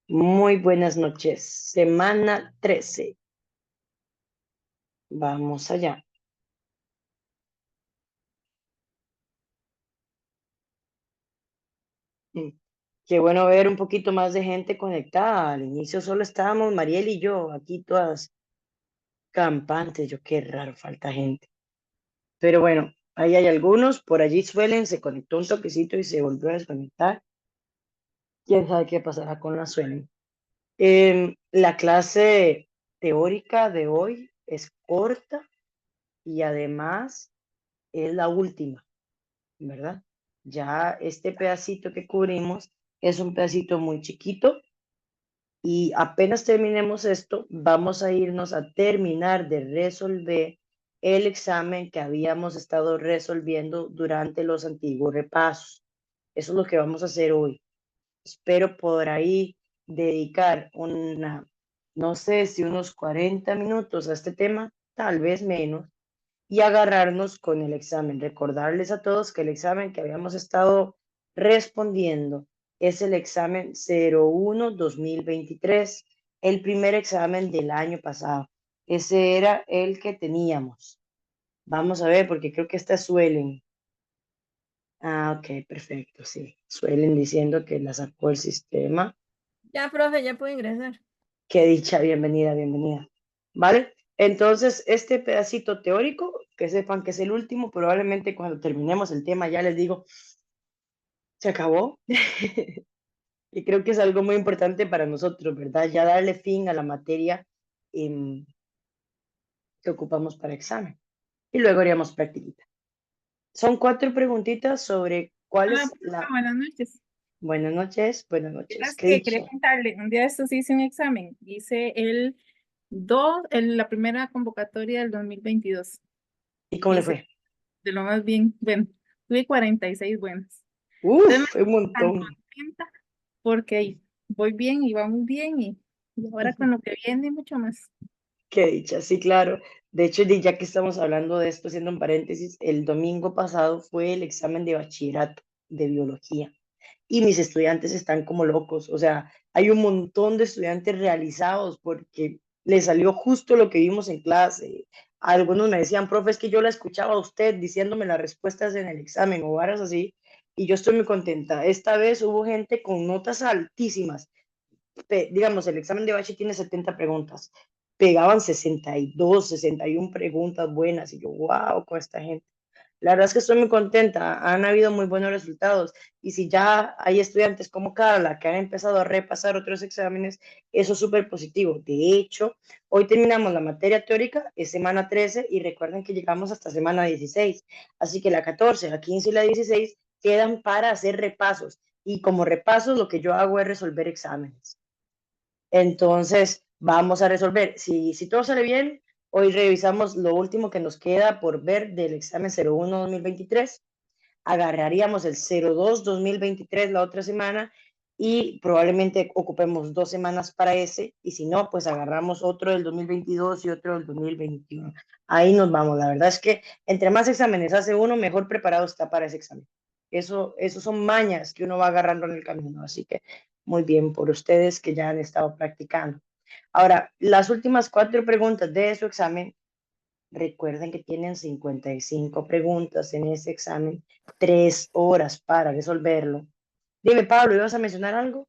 Muy buenas noches. Semana 13. Vamos allá. Mm. Qué bueno ver un poquito más de gente conectada. Al inicio solo estábamos Mariel y yo, aquí todas campantes. Yo, qué raro, falta gente. Pero bueno, ahí hay algunos. Por allí Suelen se conectó un toquecito y se volvió a desconectar. Quién sabe qué pasará con la Suelen. La clase teórica de hoy es corta y además es la última, ¿verdad? Ya este pedacito que cubrimos es un pedacito muy chiquito y apenas terminemos esto, vamos a irnos a terminar de resolver el examen que habíamos estado resolviendo durante los antiguos repasos. Eso es lo que vamos a hacer hoy. Espero por ahí dedicar no sé si unos 40 minutos a este tema, tal vez menos, y agarrarnos con el examen. Recordarles a todos que el examen que habíamos estado respondiendo es el examen 01-2023, el primer examen del año pasado. Ese era el que teníamos. Vamos a ver, porque creo que esta suelen. Ah, ok, perfecto, sí. Suelen diciendo que la sacó el sistema. Ya, profe, ya puedo ingresar. Qué dicha, bienvenida, bienvenida. ¿Vale? Entonces, este pedacito teórico, que sepan que es el último, probablemente cuando terminemos el tema ya les digo, se acabó. Y creo que es algo muy importante para nosotros, ¿verdad? Ya darle fin a la materia em, que ocupamos para examen. Y luego haríamos practiquita. Son 4 preguntitas sobre cuál Hola, es profe, la... buenas noches. Buenas noches, buenas noches. Verás Qué que quería dicha. contarle, un día de estos hice un examen, hice la primera convocatoria del 2022. ¿Y cómo le Hice fue? de lo más bien, bueno, tuve 46 buenas. Entonces me Uf, un siento tan montón. contenta porque ahí voy bien y vamos bien y ahora con lo que viene mucho más. Qué dicha, sí, claro. De hecho, ya que estamos hablando de esto, haciendo un paréntesis, el domingo pasado fue el examen de bachillerato de biología y mis estudiantes están como locos. O sea, hay un montón de estudiantes realizados porque les salió justo lo que vimos en clase. Algunos me decían, profe, es que yo la escuchaba a usted diciéndome las respuestas en el examen o varas así, y yo estoy muy contenta. Esta vez hubo gente con notas altísimas. Digamos, el examen de Bache tiene 70 preguntas, pegaban 62, 61 preguntas buenas, y yo, wow, con esta gente. La verdad es que estoy muy contenta, han habido muy buenos resultados, y si ya hay estudiantes como Carla que han empezado a repasar otros exámenes, eso es súper positivo. De hecho, hoy terminamos la materia teórica, es semana 13, y recuerden que llegamos hasta semana 16, así que la 14, la 15 y la 16 quedan para hacer repasos, y como repasos lo que yo hago es resolver exámenes. Entonces, vamos a resolver. Si todo sale bien, hoy revisamos lo último que nos queda por ver del examen 01-2023. Agarraríamos el 02-2023 la otra semana y probablemente ocupemos 2 semanas para ese. Y si no, pues agarramos otro del 2022 y otro del 2021. Ahí nos vamos. La verdad es que entre más exámenes hace uno, mejor preparado está para ese examen. Eso son mañas que uno va agarrando en el camino. Así que muy bien por ustedes que ya han estado practicando. Ahora, las últimas 4 preguntas de su examen, recuerden que tienen 55 preguntas en ese examen, 3 horas para resolverlo. Dime, Pablo, ¿ibas a mencionar algo?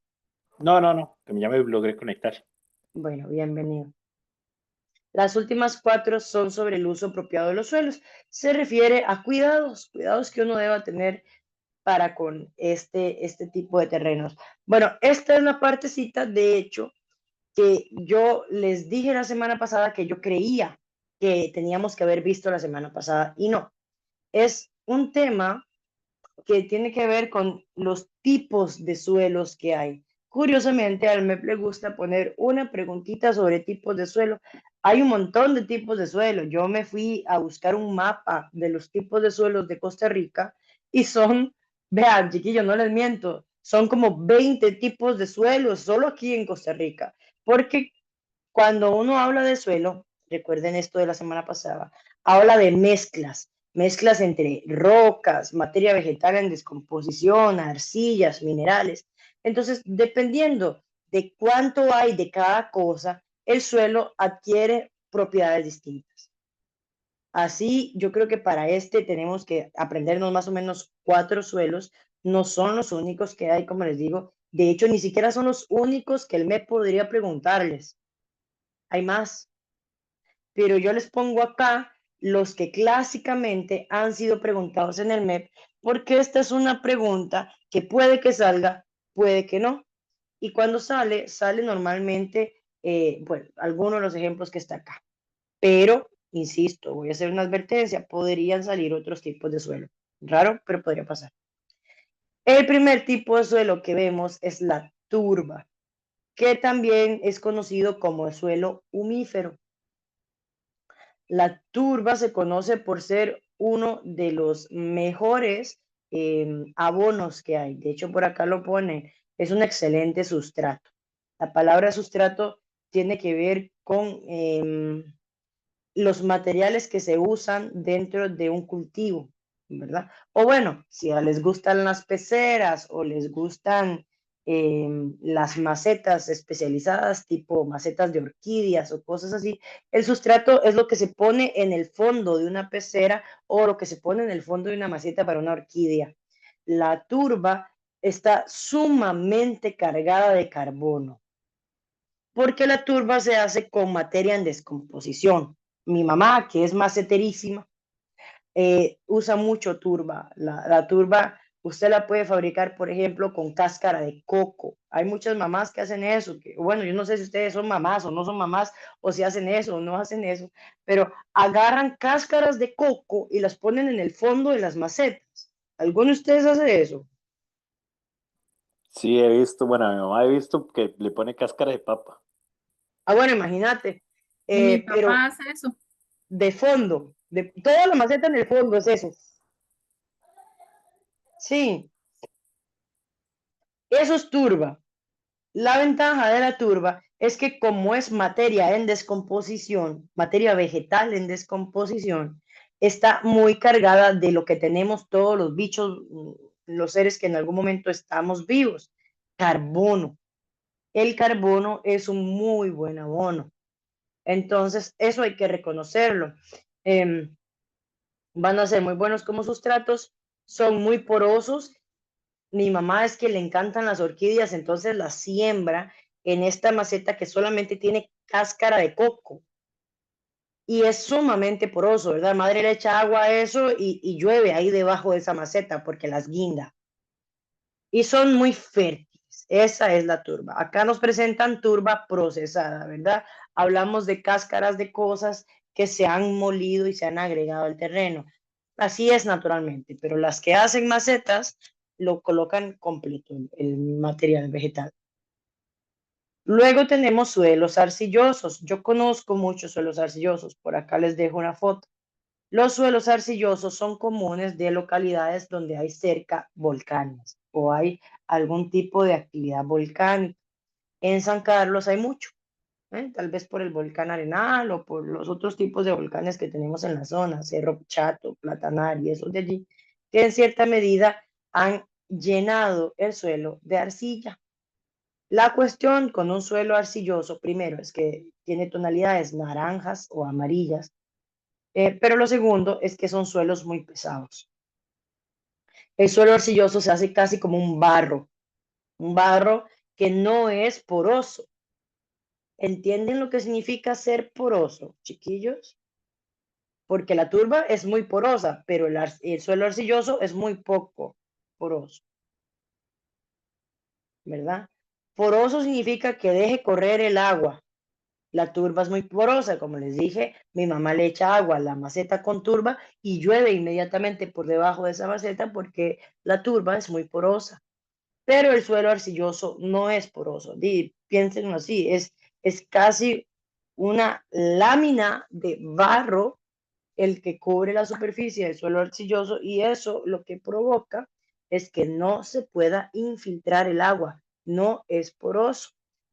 No, no, no, que ya me logré conectar. Bueno, bienvenido. Las últimas 4 son sobre el uso apropiado de los suelos. Se refiere a cuidados que uno deba tener para con este tipo de terrenos. Bueno, esta es la partecita, de hecho, que yo les dije la semana pasada que yo creía que teníamos que haber visto la semana pasada y no. Es un tema que tiene que ver con los tipos de suelos que hay. Curiosamente, al MEP le gusta poner una preguntita sobre tipos de suelo. Hay un montón de tipos de suelo. Yo me fui a buscar un mapa de los tipos de suelos de Costa Rica y vean, chiquillos, no les miento, son como 20 tipos de suelos solo aquí en Costa Rica. Porque cuando uno habla de suelo, recuerden esto de la semana pasada, habla de mezclas entre rocas, materia vegetal en descomposición, arcillas, minerales. Entonces, dependiendo de cuánto hay de cada cosa, el suelo adquiere propiedades distintas. Así, yo creo que para este tenemos que aprendernos más o menos 4 suelos. No son los únicos que hay, como les digo. De hecho, ni siquiera son los únicos que el MEP podría preguntarles. Hay más. Pero yo les pongo acá los que clásicamente han sido preguntados en el MEP, porque esta es una pregunta que puede que salga, puede que no. Y cuando sale, sale normalmente, bueno, algunos de los ejemplos que está acá. Pero, insisto, voy a hacer una advertencia, podrían salir otros tipos de suelo. Raro, pero podría pasar. El primer tipo de suelo que vemos es la turba, que también es conocido como el suelo humífero. La turba se conoce por ser uno de los mejores abonos que hay. De hecho, por acá lo pone, es un excelente sustrato. La palabra sustrato tiene que ver con los materiales que se usan dentro de un cultivo, ¿verdad? O bueno, si les gustan las peceras o les gustan las macetas especializadas, tipo macetas de orquídeas o cosas así, el sustrato es lo que se pone en el fondo de una pecera o lo que se pone en el fondo de una maceta para una orquídea. La turba está sumamente cargada de carbono, porque la turba se hace con materia en descomposición. Mi mamá, que es maceterísima, usa mucho turba. La turba usted la puede fabricar, por ejemplo, con cáscara de coco. Hay muchas mamás que hacen eso. Que, bueno, yo no sé si ustedes son mamás o no son mamás, o si hacen eso o no hacen eso, pero agarran cáscaras de coco y las ponen en el fondo de las macetas. ¿Alguno de ustedes hace eso? Sí, he visto, bueno, mi mamá he visto que le pone cáscara de papa. Ah, bueno, imagínate. Y mi Pero papá hace eso. de fondo, de toda la maceta en el fondo es eso. Sí, eso es turba. La ventaja de la turba es que como es materia en descomposición, materia vegetal en descomposición, está muy cargada de lo que tenemos todos los bichos, los seres que en algún momento estamos vivos, carbono. El carbono es un muy buen abono. Entonces, eso hay que reconocerlo. Eh, Van a ser muy buenos como sustratos, son muy porosos. Mi mamá es que le encantan las orquídeas, entonces las siembra en esta maceta que solamente tiene cáscara de coco y es sumamente poroso, ¿verdad? Madre le echa agua a eso y llueve ahí debajo de esa maceta porque las guinda. Y son muy fértiles. Esa es la turba. Acá nos presentan turba procesada, ¿verdad? Hablamos de cáscaras de cosas que se han molido y se han agregado al terreno. Así es naturalmente, pero las que hacen macetas lo colocan completo, el material vegetal. Luego tenemos suelos arcillosos. Yo conozco muchos suelos arcillosos. Por acá les dejo una foto. Los suelos arcillosos son comunes de localidades donde hay cerca volcanes o hay algún tipo de actividad volcánica. En San Carlos hay mucho, tal vez por el volcán Arenal o por los otros tipos de volcanes que tenemos en la zona, Cerro Chato, Platanar y esos de allí, que en cierta medida han llenado el suelo de arcilla. La cuestión con un suelo arcilloso, primero, es que tiene tonalidades naranjas o amarillas, pero lo segundo es que son suelos muy pesados. El suelo arcilloso se hace casi como un barro que no es poroso. ¿Entienden lo que significa ser poroso, chiquillos? Porque la turba es muy porosa, pero el suelo arcilloso es muy poco poroso, ¿verdad? Poroso significa que deje correr el agua. La turba es muy porosa, como les dije, mi mamá le echa agua a la maceta con turba y llueve inmediatamente por debajo de esa maceta porque la turba es muy porosa. Pero el suelo arcilloso no es poroso. Piensen así, es casi una lámina de barro el que cubre la superficie del suelo arcilloso y eso lo que provoca es que no se pueda infiltrar el agua, no es poroso.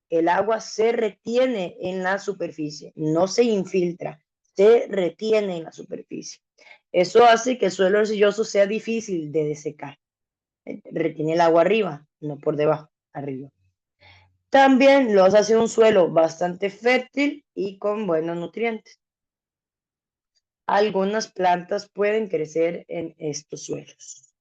El agua se retiene en la superficie, no se infiltra, se retiene en la superficie. Eso hace que el suelo arcilloso sea difícil de desecar. Retiene el agua arriba, no por debajo, arriba. También los hace un suelo bastante fértil y con buenos nutrientes. Algunas plantas pueden crecer en estos suelos.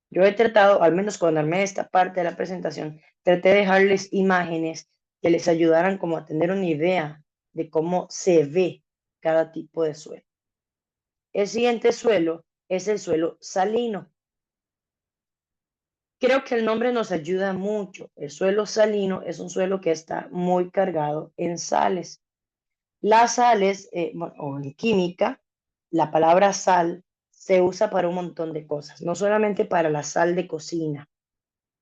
Yo he tratado, al menos cuando armé esta parte de la presentación, traté de dejarles imágenes que les ayudaran como a tener una idea de cómo se ve cada tipo de suelo. El siguiente suelo es el suelo salino. Creo que el nombre nos ayuda mucho. El suelo salino es un suelo que está muy cargado en sales. Las sales, o en química, la palabra sal se usa para un montón de cosas, no solamente para la sal de cocina,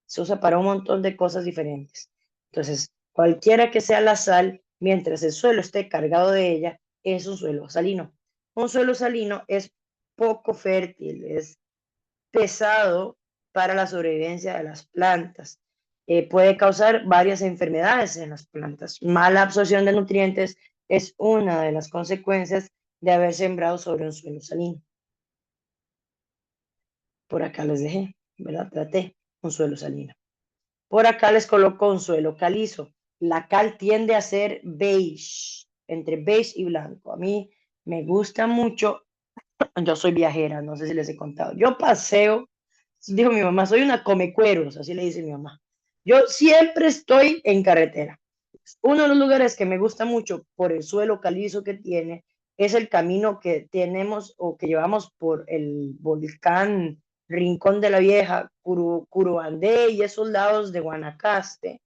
se usa para un montón de cosas diferentes. Entonces, cualquiera que sea la sal, mientras el suelo esté cargado de ella, es un suelo salino. Un suelo salino es poco fértil, es pesado para la sobrevivencia de las plantas. Puede causar varias enfermedades en las plantas. Mala absorción de nutrientes es una de las consecuencias de haber sembrado sobre un suelo salino. Por acá les dejé, ¿verdad? Traté un suelo salino. Por acá les coloco un suelo calizo. La cal tiende a ser beige, entre beige y blanco. A mí me gusta mucho. Yo soy viajera, no sé si les he contado. Yo paseo, dijo mi mamá, soy una comecueros, así le dice mi mamá. Yo siempre estoy en carretera. Uno de los lugares que me gusta mucho por el suelo calizo que tiene es el camino que tenemos o que llevamos por el volcán Rincón de la Vieja, Curubandé y esos lados de Guanacaste,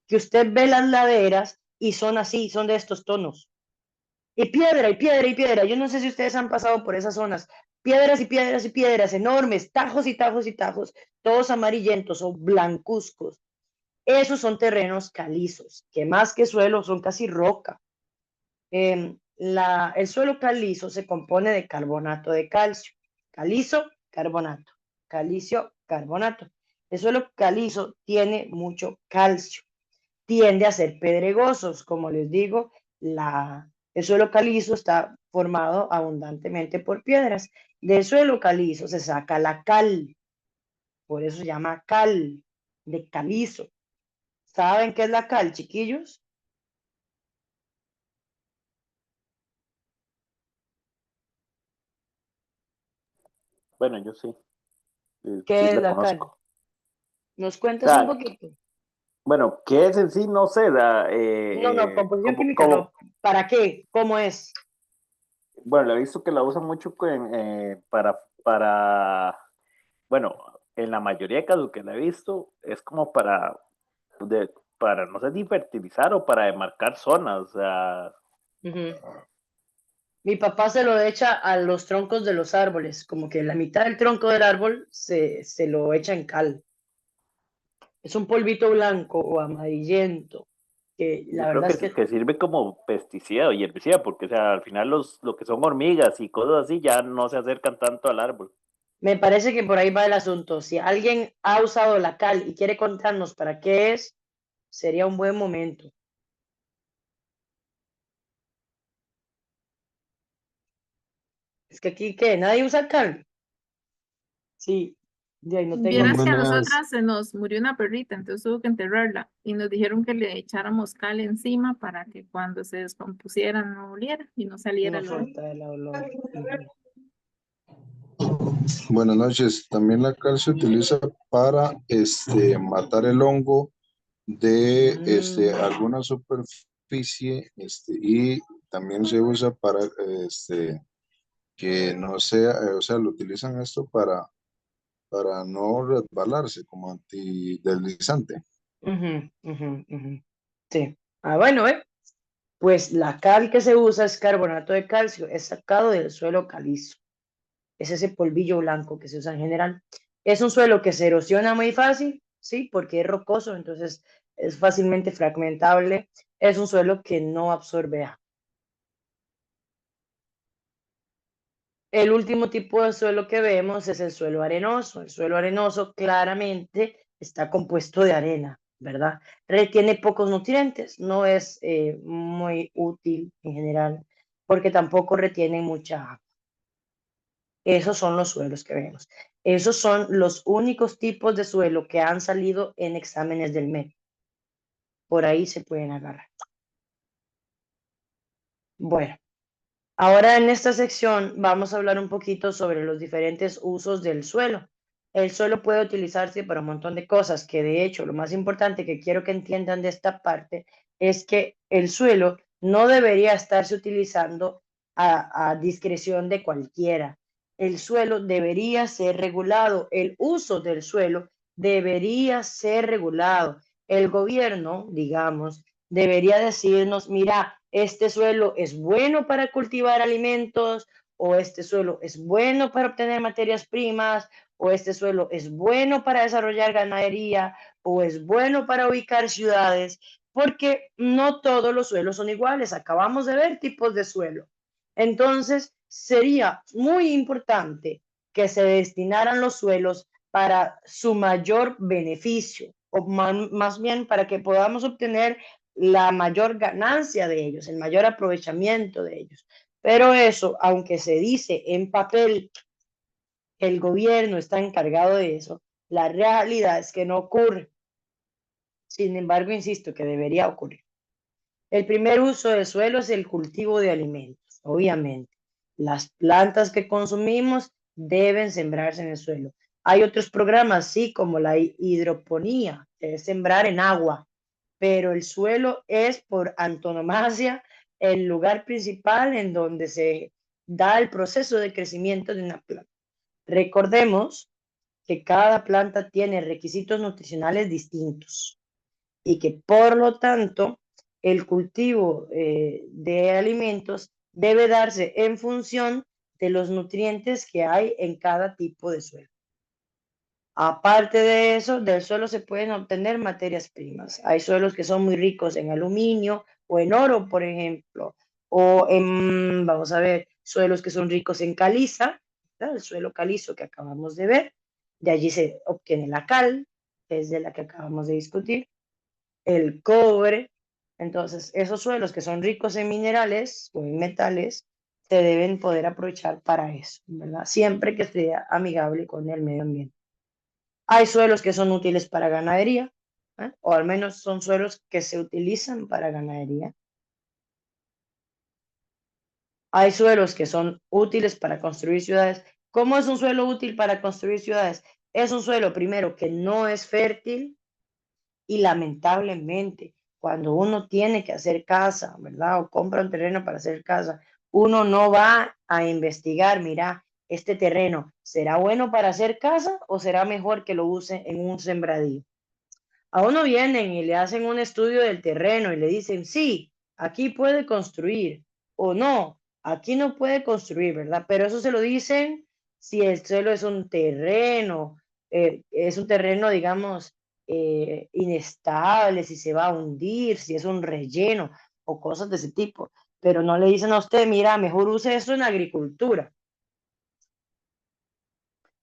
que usted ve las laderas y son así, son de estos tonos. Y piedra, y piedra, y piedra. Yo no sé si ustedes han pasado por esas zonas. Piedras y piedras y piedras enormes, tajos y tajos y tajos, todos amarillentos o blancuzcos. Esos son terrenos calizos, que más que suelo son casi roca. El suelo calizo se compone de carbonato de calcio. Calizo, carbonato. Calicio, carbonato. El suelo calizo tiene mucho calcio. Tiende a ser pedregosos, como les digo, el suelo calizo está formado abundantemente por piedras. Del suelo calizo se saca la cal, por eso se llama cal, de calizo. ¿Saben qué es la cal, chiquillos? Bueno, yo sí, sí ¿Qué es la la cal? conozco. ¿Nos O cuentas un sea, poquito? bueno, ¿qué es en sí? No sé, No, no, composición como, química no. ¿Para qué? ¿Cómo es? bueno, he visto que la usan mucho para, bueno, en la mayoría de casos que la he visto, es como para, no sé si fertilizar o para demarcar zonas, o sea, Ujú. Mi papá se lo echa a los troncos de los árboles, como que la mitad del tronco del árbol se lo echa en cal. Es un polvito blanco o amarillento, que yo la creo verdad es que que sirve como pesticida o herbicida, porque, o sea, al final lo que son hormigas y cosas así ya no se acercan tanto al árbol. me parece que por ahí va el asunto. Si alguien ha usado la cal y quiere contarnos para qué es, sería un buen momento. Es que aquí, ¿qué? ¿Nadie usa cal? Sí, de ahí no tengo. Vieras que a Buenas, nosotras se nos murió una perrita, entonces tuvo que enterrarla y nos dijeron que le echáramos cal encima para que cuando se descompusiera no oliera y no saliera No el olor. solta el olor. Ujú. buenas noches. También la cal se utiliza para matar el hongo de Mm, alguna superficie y también se usa para que no sea, o sea, lo utilizan esto para no resbalarse como antideslizante. ujú, ujú, ujú. Sí. Ah, bueno, pues la cal que se usa es carbonato de calcio, es sacado del suelo calizo. Es ese polvillo blanco que se usa en general. Es un suelo que se erosiona muy fácil, sí, porque es rocoso, entonces es fácilmente fragmentable. Es un suelo que no absorbe agua. El último tipo de suelo que vemos es el suelo arenoso. El suelo arenoso claramente está compuesto de arena, ¿verdad? Retiene pocos nutrientes, no es muy útil en general, porque tampoco retiene mucha agua. Esos son los suelos que vemos. Esos son los únicos tipos de suelo que han salido en exámenes del MEP. por ahí se pueden agarrar. Bueno, ahora en esta sección vamos a hablar un poquito sobre los diferentes usos del suelo. El suelo puede utilizarse para un montón de cosas, que de hecho lo más importante que quiero que entiendan de esta parte es que el suelo no debería estarse utilizando a discreción de cualquiera. El suelo debería ser regulado, el uso del suelo debería ser regulado. El gobierno, digamos, debería decirnos, mira, este suelo es bueno para cultivar alimentos, o este suelo es bueno para obtener materias primas, o este suelo es bueno para desarrollar ganadería, o es bueno para ubicar ciudades, porque no todos los suelos son iguales. Acabamos de ver tipos de suelo. Entonces, sería muy importante que se destinaran los suelos para su mayor beneficio, o más bien para que podamos obtener la mayor ganancia de ellos, el mayor aprovechamiento de ellos. Pero eso, aunque se dice en papel que el gobierno está encargado de eso, la realidad es que no ocurre. Sin embargo, insisto que debería ocurrir. El primer uso del suelo es el cultivo de alimentos, obviamente. Las plantas que consumimos deben sembrarse en el suelo. Hay otros programas, sí, como la hidroponía, que es sembrar en agua, pero el suelo es por antonomasia el lugar principal en donde se da el proceso de crecimiento de una planta. Recordemos que cada planta tiene requisitos nutricionales distintos y que por lo tanto el cultivo de alimentos debe darse en función de los nutrientes que hay en cada tipo de suelo. Aparte de eso, del suelo se pueden obtener materias primas. Hay suelos que son muy ricos en aluminio o en oro, por ejemplo, o en, vamos a ver, suelos que son ricos en caliza, ¿verdad? El suelo calizo que acabamos de ver. De allí se obtiene la cal, que es de la que acabamos de discutir, el cobre. Entonces, esos suelos que son ricos en minerales o en metales, se deben poder aprovechar para eso, ¿verdad? Siempre que sea amigable con el medio ambiente. Hay suelos que son útiles para ganadería, o al menos son suelos que se utilizan para ganadería. Hay suelos que son útiles para construir ciudades. ¿Cómo es un suelo útil para construir ciudades? Es un suelo, primero, que no es fértil y lamentablemente, cuando uno tiene que hacer casa, ¿verdad? O compra un terreno para hacer casa, uno no va a investigar, mira, este terreno, ¿será bueno para hacer casa o será mejor que lo use en un sembradío? A uno vienen y le hacen un estudio del terreno y le dicen, sí, aquí puede construir, o no, aquí no puede construir, ¿verdad? Pero eso se lo dicen si el suelo es un terreno, digamos, inestable, si se va a hundir, si es un relleno o cosas de ese tipo. Pero no le dicen a usted, mira, mejor use eso en agricultura.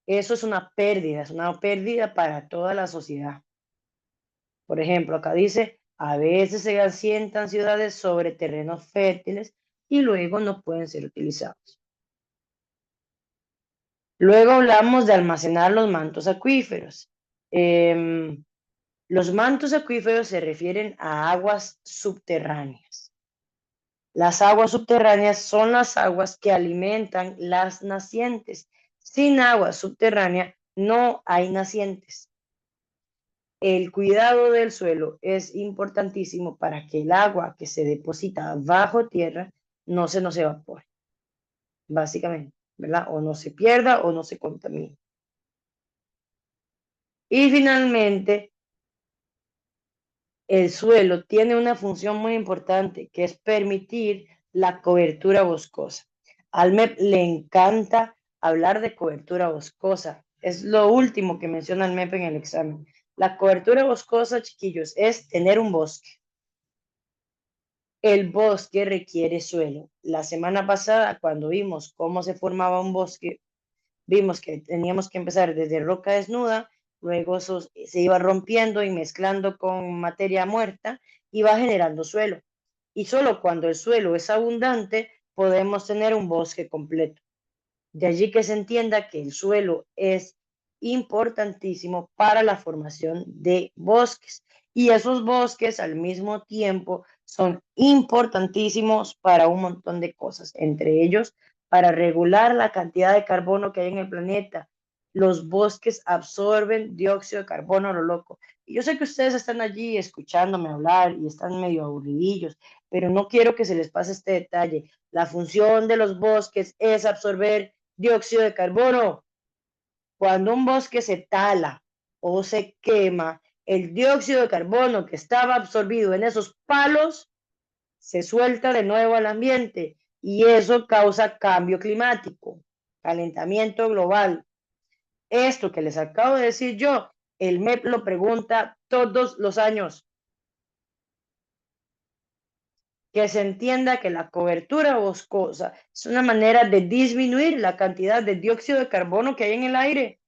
Eso es una pérdida para toda la sociedad. Por ejemplo, acá dice, a veces se asientan ciudades sobre terrenos fértiles y luego no pueden ser utilizados. Luego hablamos de almacenar los mantos acuíferos. Los mantos acuíferos se refieren a aguas subterráneas. Las aguas subterráneas son las aguas que alimentan las nacientes. Sin agua subterránea no hay nacientes. El cuidado del suelo es importantísimo para que el agua que se deposita bajo tierra no se nos evapore, básicamente, ¿verdad? O no se pierda o no se contamine. Y finalmente, el suelo tiene una función muy importante, que es permitir la cobertura boscosa. Al MEP le encanta hablar de cobertura boscosa. Es lo último que menciona el MEP en el examen. La cobertura boscosa, chiquillos, es tener un bosque. El bosque requiere suelo. La semana pasada, cuando vimos cómo se formaba un bosque, vimos que teníamos que empezar desde roca desnuda, luego eso se iba rompiendo y mezclando con materia muerta, y va generando suelo. Y solo cuando el suelo es abundante, podemos tener un bosque completo. De allí que se entienda que el suelo es importantísimo para la formación de bosques. Y esos bosques al mismo tiempo son importantísimos para un montón de cosas, entre ellos para regular la cantidad de carbono que hay en el planeta. Los bosques absorben dióxido de carbono a lo loco. Y yo sé que ustedes están allí escuchándome hablar y están medio aburridillos, pero no quiero que se les pase este detalle. La función de los bosques es absorber dióxido de carbono. Cuando un bosque se tala o se quema, el dióxido de carbono que estaba absorbido en esos palos se suelta de nuevo al ambiente y eso causa cambio climático, calentamiento global. Esto que les acabo de decir yo, el MEP lo pregunta todos los años. Que se entienda que la cobertura boscosa es una manera de disminuir la cantidad de dióxido de carbono que hay en el aire.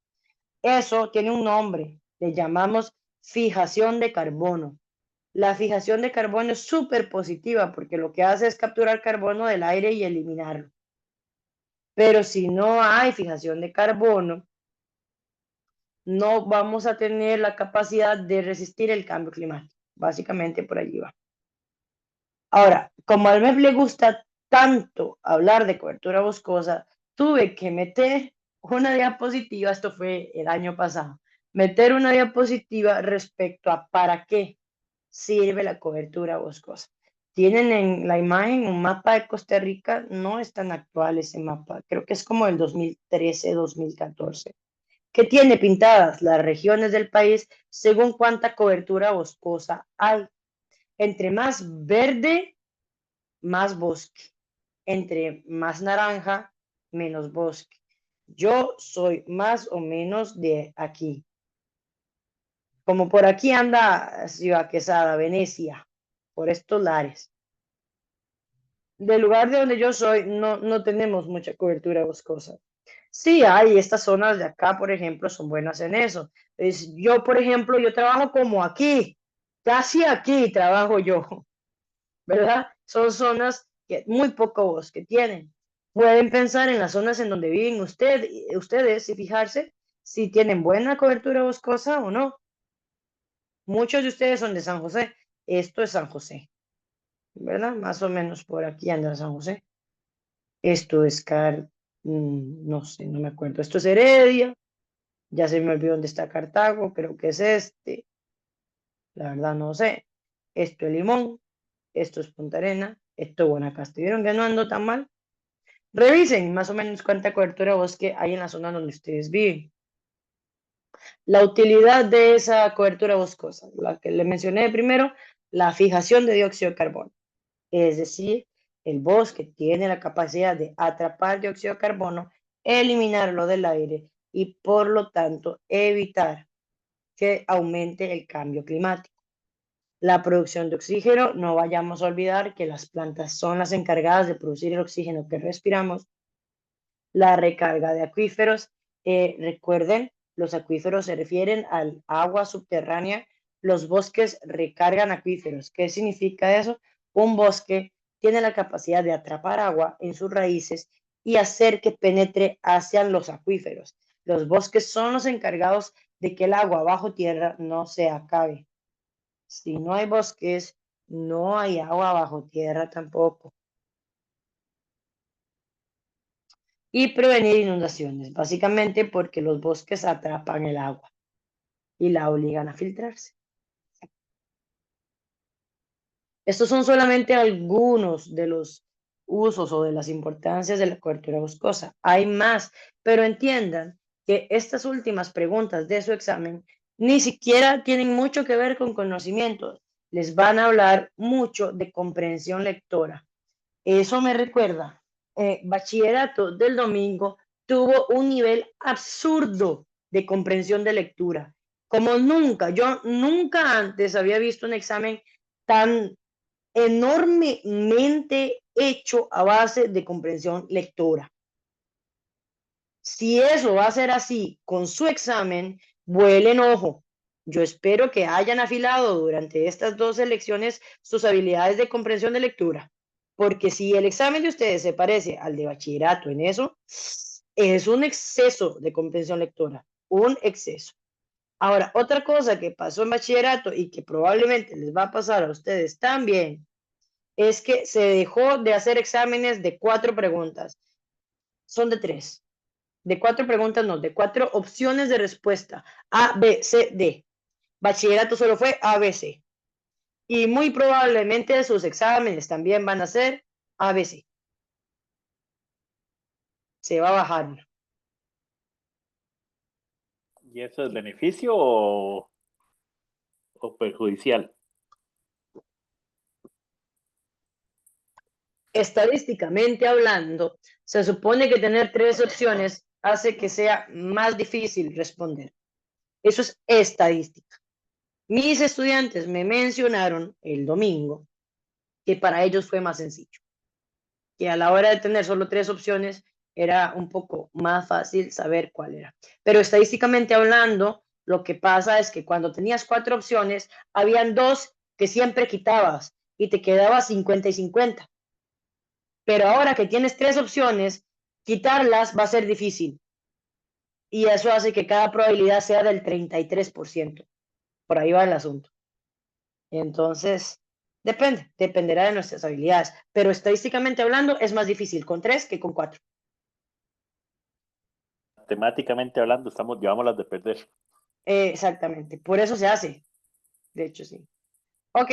Eso tiene un nombre, le llamamos fijación de carbono. La fijación de carbono es súper positiva porque lo que hace es capturar carbono del aire y eliminarlo. Pero si no hay fijación de carbono, no vamos a tener la capacidad de resistir el cambio climático. Básicamente por allí va. Ahora, como al MEP le gusta tanto hablar de cobertura boscosa, tuve que meter una diapositiva, esto fue el año pasado, meter una diapositiva respecto a para qué sirve la cobertura boscosa. Tienen en la imagen un mapa de Costa Rica, no es tan actual ese mapa, creo que es como el 2013-2014, que tiene pintadas las regiones del país según cuánta cobertura boscosa hay. Entre más verde, más bosque. Entre más naranja, menos bosque. Yo soy más o menos de aquí. Como por aquí anda Ciudad Quesada, Venecia, por estos lares. Del lugar de donde yo soy, no tenemos mucha cobertura boscosa. Sí, hay estas zonas de acá, por ejemplo, son buenas en eso. Yo, por ejemplo, yo trabajo como aquí, casi aquí trabajo yo, ¿verdad? Son zonas que muy poco bosque tienen. Pueden pensar en las zonas en donde viven ustedes y fijarse si tienen buena cobertura boscosa o no. Muchos de ustedes son de San José. Esto es San José, ¿verdad? Más o menos por aquí anda San José. Esto es no sé, no me acuerdo. Esto es Heredia. Ya se me olvidó dónde está Cartago, creo que es este. La verdad no sé. Esto es Limón. Esto es Punta Arena. Esto es Guanacaste. ¿Vieron que no ando tan mal? Revisen más o menos cuánta cobertura de bosque hay en la zona donde ustedes viven. La utilidad de esa cobertura boscosa, la que le mencioné primero, la fijación de dióxido de carbono. Es decir, el bosque tiene la capacidad de atrapar dióxido de carbono, eliminarlo del aire y por lo tanto evitar que aumente el cambio climático. La producción de oxígeno, no vayamos a olvidar que las plantas son las encargadas de producir el oxígeno que respiramos. La recarga de acuíferos, recuerden, los acuíferos se refieren al agua subterránea. Los bosques recargan acuíferos. ¿Qué significa eso? Un bosque tiene la capacidad de atrapar agua en sus raíces y hacer que penetre hacia los acuíferos. Los bosques son los encargados de que el agua bajo tierra no se acabe. Si no hay bosques, no hay agua bajo tierra tampoco. Y prevenir inundaciones, básicamente porque los bosques atrapan el agua y la obligan a filtrarse. Estos son solamente algunos de los usos o de las importancias de la cobertura boscosa. Hay más, pero entiendan que estas últimas preguntas de su examen ni siquiera tienen mucho que ver con conocimientos. Les van a hablar mucho de comprensión lectora. Eso me recuerda, bachillerato del domingo tuvo un nivel absurdo de comprensión de lectura. Como nunca, yo nunca antes había visto un examen tan enormemente hecho a base de comprensión lectora. Si eso va a ser así con su examen, vuelen ojo. Yo espero que hayan afilado durante estas 2 lecciones sus habilidades de comprensión de lectura, porque si el examen de ustedes se parece al de bachillerato en eso, es un exceso de comprensión lectora, un exceso. Ahora, otra cosa que pasó en bachillerato y que probablemente les va a pasar a ustedes también, es que se dejó de hacer exámenes de 4 preguntas. Son de 3. De 4 preguntas, no, de 4 opciones de respuesta. A, B, C, D. Bachillerato solo fue A, B, C. Y muy probablemente sus exámenes también van a ser A, B, C. Se va a bajar. ¿Y eso es beneficio o perjudicial? Estadísticamente hablando, se supone que tener 3 opciones hace que sea más difícil responder. Eso es estadística. Mis estudiantes me mencionaron el domingo que para ellos fue más sencillo, que a la hora de tener solo 3 opciones era un poco más fácil saber cuál era. Pero estadísticamente hablando, lo que pasa es que cuando tenías 4 opciones, habían 2 que siempre quitabas y te quedaba 50 y 50. Pero ahora que tienes 3 opciones, quitarlas va a ser difícil. Y eso hace que cada probabilidad sea del 33%. Por ahí va el asunto. Entonces, dependerá de nuestras habilidades. Pero estadísticamente hablando, es más difícil con 3 que con 4. Temáticamente hablando, llevamos las de perder. Exactamente. Por eso se hace. De hecho, sí. Ok.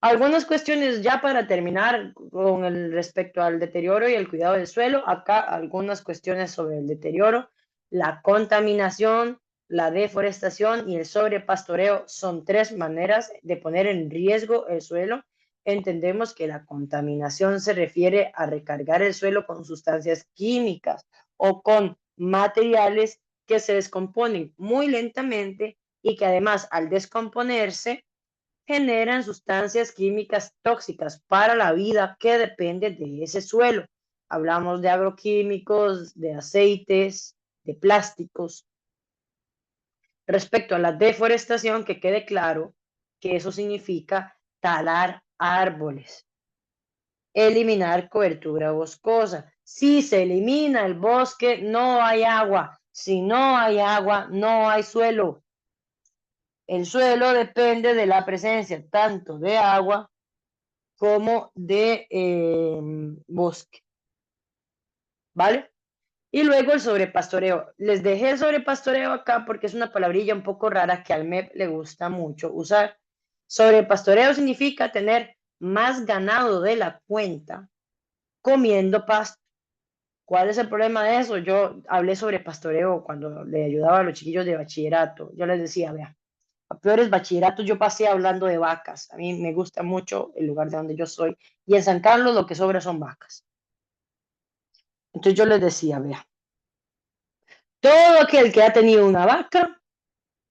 Algunas cuestiones ya para terminar con el respecto al deterioro y el cuidado del suelo. Acá algunas cuestiones sobre el deterioro. La contaminación, la deforestación y el sobrepastoreo son 3 maneras de poner en riesgo el suelo. Entendemos que la contaminación se refiere a recargar el suelo con sustancias químicas o con materiales que se descomponen muy lentamente y que además al descomponerse generan sustancias químicas tóxicas para la vida que depende de ese suelo. Hablamos de agroquímicos, de aceites, de plásticos. Respecto a la deforestación, que quede claro que eso significa talar árboles, eliminar cobertura boscosa. Si se elimina el bosque, no hay agua. Si no hay agua, no hay suelo. El suelo depende de la presencia tanto de agua como de bosque. ¿Vale? Y luego el sobrepastoreo. Les dejé el sobrepastoreo acá porque es una palabrilla un poco rara que al MEP le gusta mucho usar. Sobrepastoreo significa tener más ganado de la cuenta comiendo pasto. ¿Cuál es el problema de eso? Yo hablé sobre pastoreo cuando le ayudaba a los chiquillos de bachillerato. Yo les decía, vea, a peores bachilleratos yo pasé hablando de vacas. A mí me gusta mucho el lugar de donde yo soy. Y en San Carlos lo que sobra son vacas. Entonces yo les decía, vea, todo aquel que ha tenido una vaca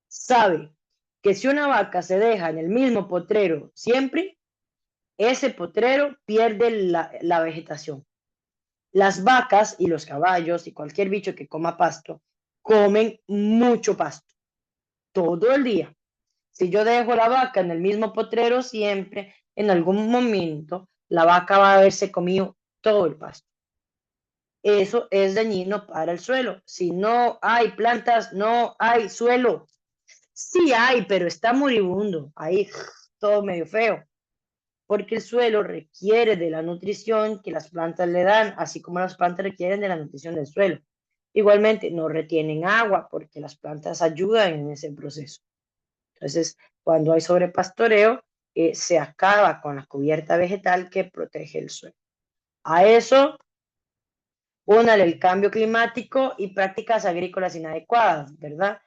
sabe que si una vaca se deja en el mismo potrero siempre, ese potrero pierde la vegetación. Las vacas y los caballos y cualquier bicho que coma pasto comen mucho pasto todo el día. Si yo dejo la vaca en el mismo potrero siempre, en algún momento la vaca va a haberse comido todo el pasto. Eso es dañino para el suelo. Si no hay plantas, no hay suelo. Sí hay, pero está moribundo. Ahí todo medio feo. Porque el suelo requiere de la nutrición que las plantas le dan, así como las plantas requieren de la nutrición del suelo. Igualmente, no retienen agua porque las plantas ayudan en ese proceso. Entonces, cuando hay sobrepastoreo, se acaba con la cubierta vegetal que protege el suelo. A eso, únale el cambio climático y prácticas agrícolas inadecuadas, ¿verdad?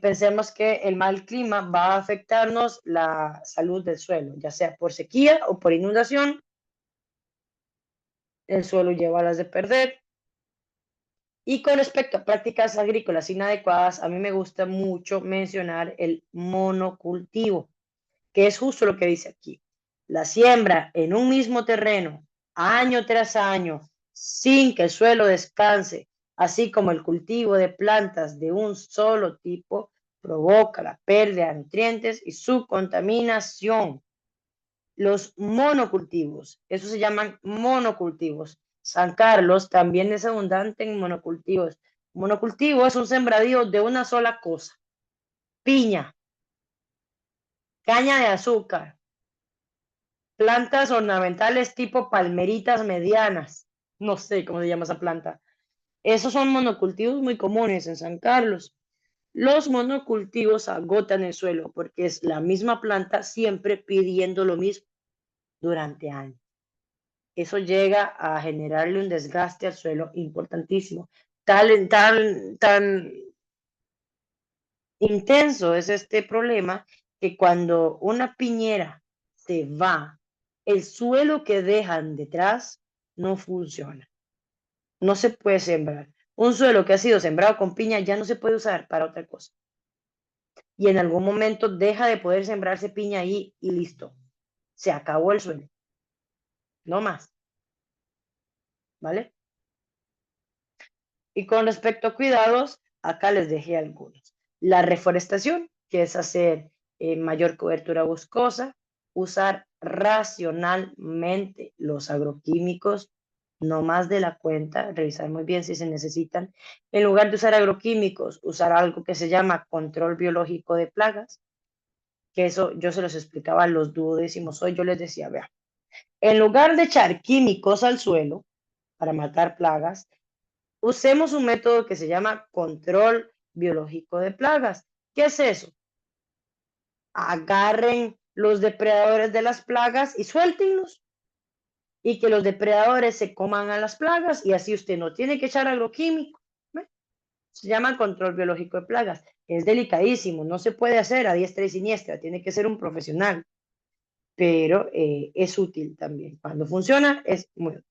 Pensemos que el mal clima va a afectarnos la salud del suelo, ya sea por sequía o por inundación. El suelo lleva a las de perder. Y con respecto a prácticas agrícolas inadecuadas, a mí me gusta mucho mencionar el monocultivo, que es justo lo que dice aquí. La siembra en un mismo terreno, año tras año, sin que el suelo descanse, así como el cultivo de plantas de un solo tipo, provoca la pérdida de nutrientes y su contaminación. Los monocultivos, esos se llaman monocultivos. San Carlos también es abundante en monocultivos. Monocultivo es un sembradío de una sola cosa. Piña, caña de azúcar, plantas ornamentales tipo palmeritas medianas. No sé cómo se llama esa planta. Esos son monocultivos muy comunes en San Carlos. Los monocultivos agotan el suelo porque es la misma planta siempre pidiendo lo mismo durante años. Eso llega a generarle un desgaste al suelo importantísimo. Tan intenso es este problema que cuando una piñera se va, el suelo que dejan detrás no funciona. No se puede sembrar. Un suelo que ha sido sembrado con piña ya no se puede usar para otra cosa. Y en algún momento deja de poder sembrarse piña ahí y listo. Se acabó el suelo. No más. ¿Vale? Y con respecto a cuidados, acá les dejé algunos. La reforestación, que es hacer mayor cobertura boscosa, usar racionalmente los agroquímicos, no más de la cuenta, revisar muy bien si se necesitan. En lugar de usar agroquímicos, usar algo que se llama control biológico de plagas, que eso yo se los explicaba a los duodécimos hoy, yo les decía, vea, en lugar de echar químicos al suelo para matar plagas, usemos un método que se llama control biológico de plagas. ¿Qué es eso? Agarren los depredadores de las plagas y suéltenlos. Y que los depredadores se coman a las plagas y así usted no tiene que echar agroquímico. ¿Ve? Se llama control biológico de plagas. Es delicadísimo, no se puede hacer a diestra y siniestra, tiene que ser un profesional, pero es útil también. Cuando funciona, es muy útil.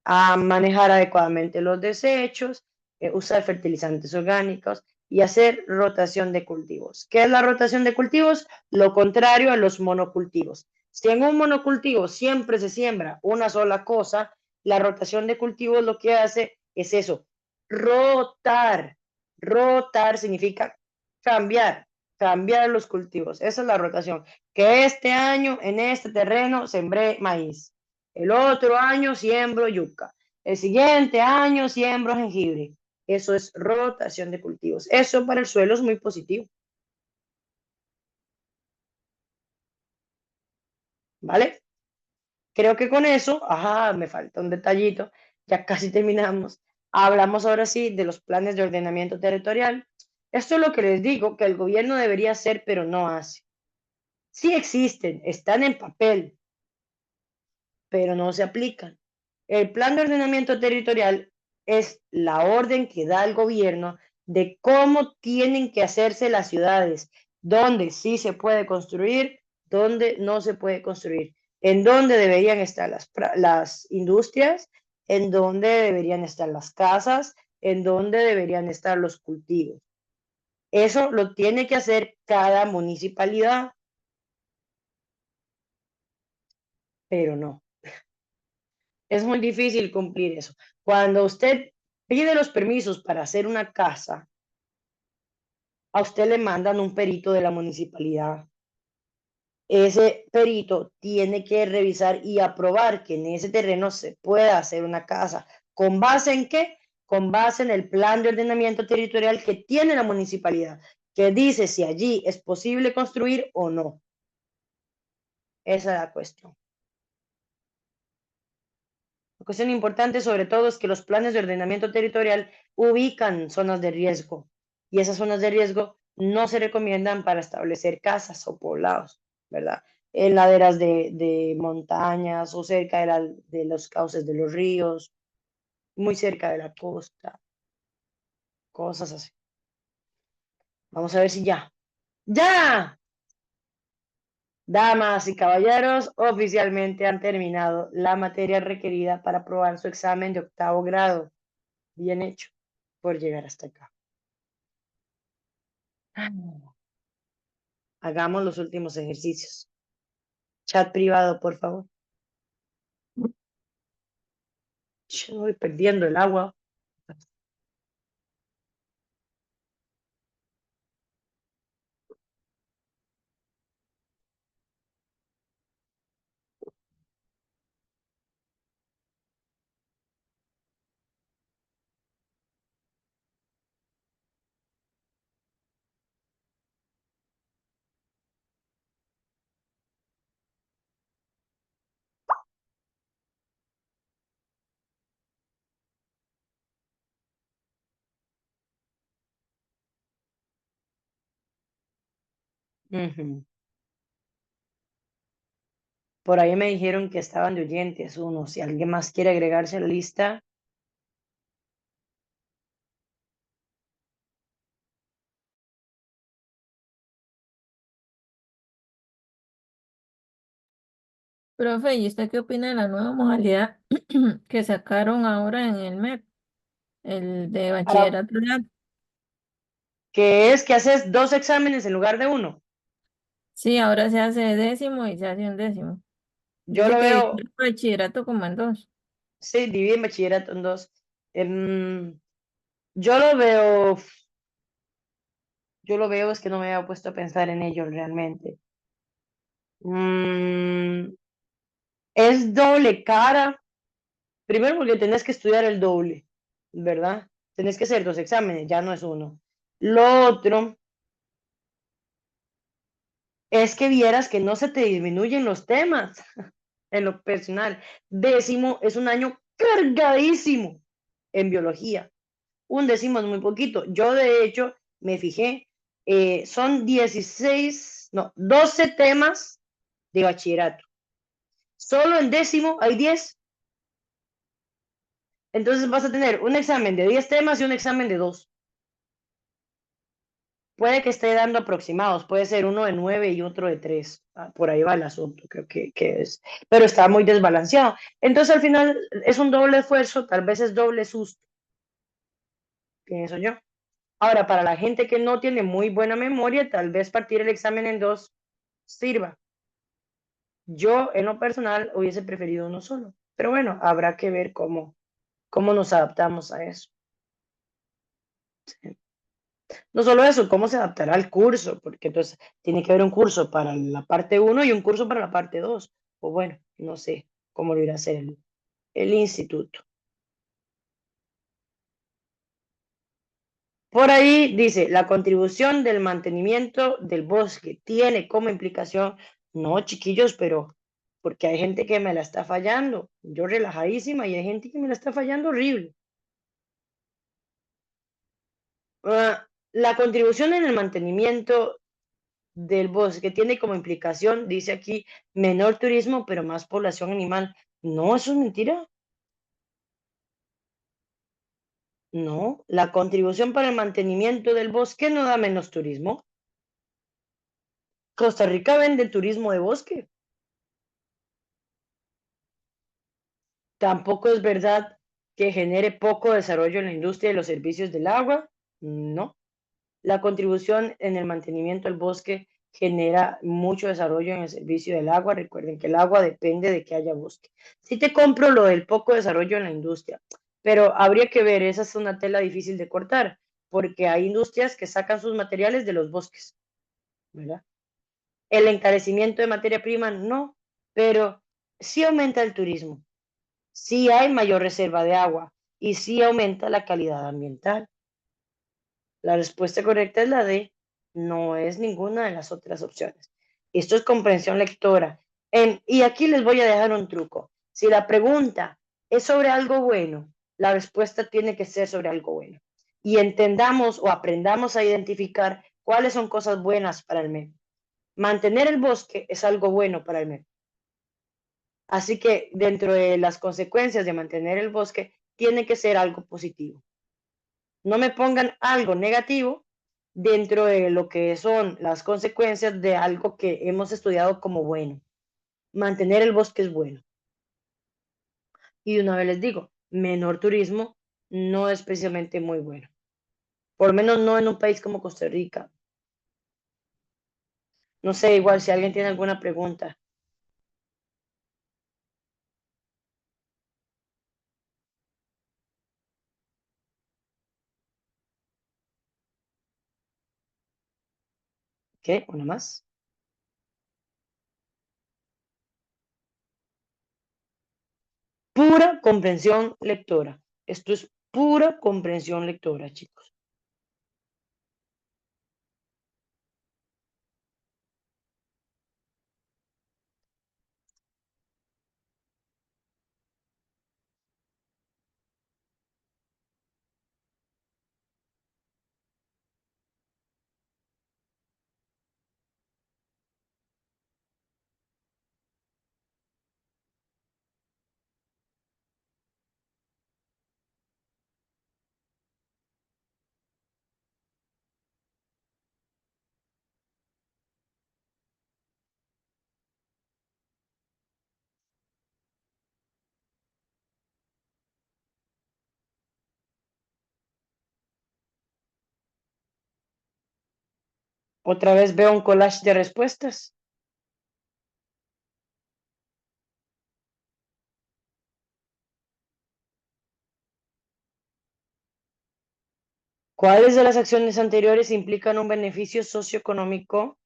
A manejar adecuadamente los desechos, usar fertilizantes orgánicos y hacer rotación de cultivos. ¿Qué es la rotación de cultivos? Lo contrario a los monocultivos. Si en un monocultivo siempre se siembra una sola cosa, la rotación de cultivos lo que hace es eso, rotar. Rotar significa cambiar, cambiar los cultivos. Esa es la rotación. Que este año en este terreno sembré maíz. El otro año siembro yuca. El siguiente año siembro jengibre. Eso es rotación de cultivos. Eso para el suelo es muy positivo. ¿Vale? Creo que con eso, ajá, me falta un detallito, ya casi terminamos. Hablamos ahora sí de los planes de ordenamiento territorial. Esto es lo que les digo que el gobierno debería hacer, pero no hace. Sí existen, están en papel, pero no se aplican. El plan de ordenamiento territorial es la orden que da el gobierno de cómo tienen que hacerse las ciudades, dónde sí se puede construir, dónde no se puede construir, en dónde deberían estar las industrias, en dónde deberían estar las casas, en dónde deberían estar los cultivos. Eso lo tiene que hacer cada municipalidad, pero no. Es muy difícil cumplir eso. Cuando usted pide los permisos para hacer una casa, a usted le mandan un perito de la municipalidad. Ese perito tiene que revisar y aprobar que en ese terreno se pueda hacer una casa. ¿Con base en qué? Con base en el plan de ordenamiento territorial que tiene la municipalidad, que dice si allí es posible construir o no. Esa es la cuestión. La cuestión importante sobre todo es que los planes de ordenamiento territorial ubican zonas de riesgo y esas zonas de riesgo no se recomiendan para establecer casas o poblados, ¿verdad? En laderas de montañas o cerca de los cauces de los ríos, muy cerca de la costa, cosas así. Vamos a ver si ya. ¡Ya! Damas y caballeros, oficialmente han terminado la materia requerida para aprobar su examen de 8º grado. Bien hecho por llegar hasta acá. Hagamos los últimos ejercicios. Chat privado, por favor. Yo voy perdiendo el agua. Ujú. Por ahí me dijeron que estaban de oyentes uno. Si alguien más quiere agregarse a la lista, Profe, ¿y usted qué opina de la nueva modalidad que sacaron ahora en el MEP, el de para, bachillerato ya? que es que haces dos exámenes en lugar de uno. Sí, ahora se hace décimo y se hace un décimo. Yo Dice lo que divide veo, el bachillerato como en dos. sí, dividen bachillerato en dos. Em, yo lo veo, es que no me había puesto a pensar en ello realmente. Mm, es doble cara. Primero porque tenés que estudiar el doble, ¿verdad? Tenés que hacer dos exámenes, ya no es uno. Lo otro es que vieras que no se te disminuyen los temas en lo personal. Décimo es un año cargadísimo en biología. Un décimo es muy poquito. Yo, de hecho, me fijé, son 16, no, 12 temas de bachillerato. Solo en décimo hay 10. Entonces vas a tener un examen de 10 temas y un examen de 2. Puede que esté dando aproximados, puede ser uno de 9 y otro de 3. Por ahí va el asunto, creo que es. Pero está muy desbalanceado. Entonces al final es un doble esfuerzo, tal vez es doble susto, pienso yo. Ahora, para la gente que no tiene muy buena memoria, tal vez partir el examen en dos sirva. Yo, en lo personal, hubiese preferido uno solo. Pero bueno, habrá que ver cómo nos adaptamos a eso. Sí. No solo eso, cómo se adaptará al curso, porque entonces tiene que haber un curso para la parte uno y un curso para la parte 2. O bueno, no sé cómo lo irá a hacer el instituto. Por ahí dice, la contribución del mantenimiento del bosque tiene como implicación, no chiquillos, pero porque hay gente que me la está fallando, yo relajadísima y hay gente que me la está fallando horrible. La contribución en el mantenimiento del bosque tiene como implicación, dice aquí, menor turismo, pero más población animal. No, eso es mentira. No, la contribución para el mantenimiento del bosque no da menos turismo. Costa Rica vende turismo de bosque. Tampoco es verdad que genere poco desarrollo en la industria de los servicios del agua. No. La contribución en el mantenimiento del bosque genera mucho desarrollo en el servicio del agua. Recuerden que el agua depende de que haya bosque. Sí te compro lo del poco desarrollo en la industria, pero habría que ver, esa es una tela difícil de cortar, porque hay industrias que sacan sus materiales de los bosques, ¿verdad? El encarecimiento de materia prima, no, pero sí aumenta el turismo, sí hay mayor reserva de agua y sí aumenta la calidad ambiental. La respuesta correcta es la D, no es ninguna de las otras opciones. Esto es comprensión lectora. Y aquí les voy a dejar un truco. Si la pregunta es sobre algo bueno, la respuesta tiene que ser sobre algo bueno. Y entendamos o aprendamos a identificar cuáles son cosas buenas para el medio. Mantener el bosque es algo bueno para el medio. Así que dentro de las consecuencias de mantener el bosque, tiene que ser algo positivo. No me pongan algo negativo dentro de lo que son las consecuencias de algo que hemos estudiado como bueno. Mantener el bosque es bueno. Y de una vez les digo, menor turismo no es precisamente muy bueno. Por lo menos no en un país como Costa Rica. No sé, igual si alguien tiene alguna pregunta. ¿Qué? ¿Una más? Pura comprensión lectora. Esto es pura comprensión lectora, chicos. Otra vez veo un collage de respuestas. ¿Cuáles de las acciones anteriores implican un beneficio socioeconómico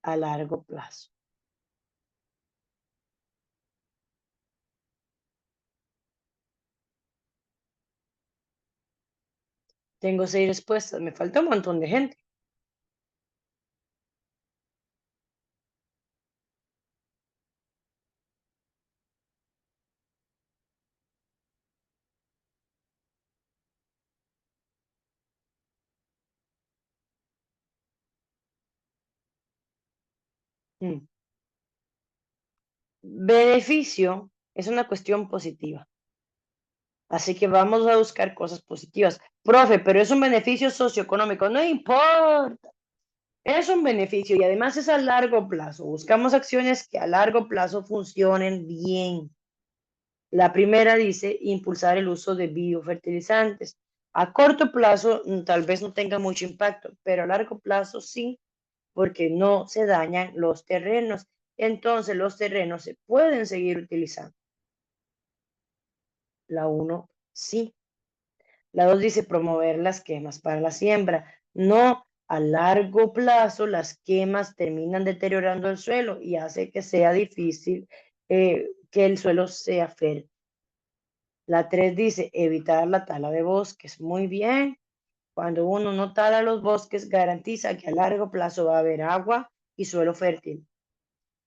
a largo plazo? Tengo 6 respuestas, me falta un montón de gente. Mm. Beneficio es una cuestión positiva. Así que vamos a buscar cosas positivas. Profe, pero es un beneficio socioeconómico. No importa. Es un beneficio y además es a largo plazo. Buscamos acciones que a largo plazo funcionen bien. La primera dice impulsar el uso de biofertilizantes. A corto plazo tal vez no tenga mucho impacto, pero a largo plazo sí, porque no se dañan los terrenos. Entonces los terrenos se pueden seguir utilizando. La 1 sí. La 2 dice promover las quemas para la siembra. No, a largo plazo las quemas terminan deteriorando el suelo y hace que sea difícil que el suelo sea fértil. La 3 dice evitar la tala de bosques. Muy bien. Cuando uno no tala los bosques, garantiza que a largo plazo va a haber agua y suelo fértil.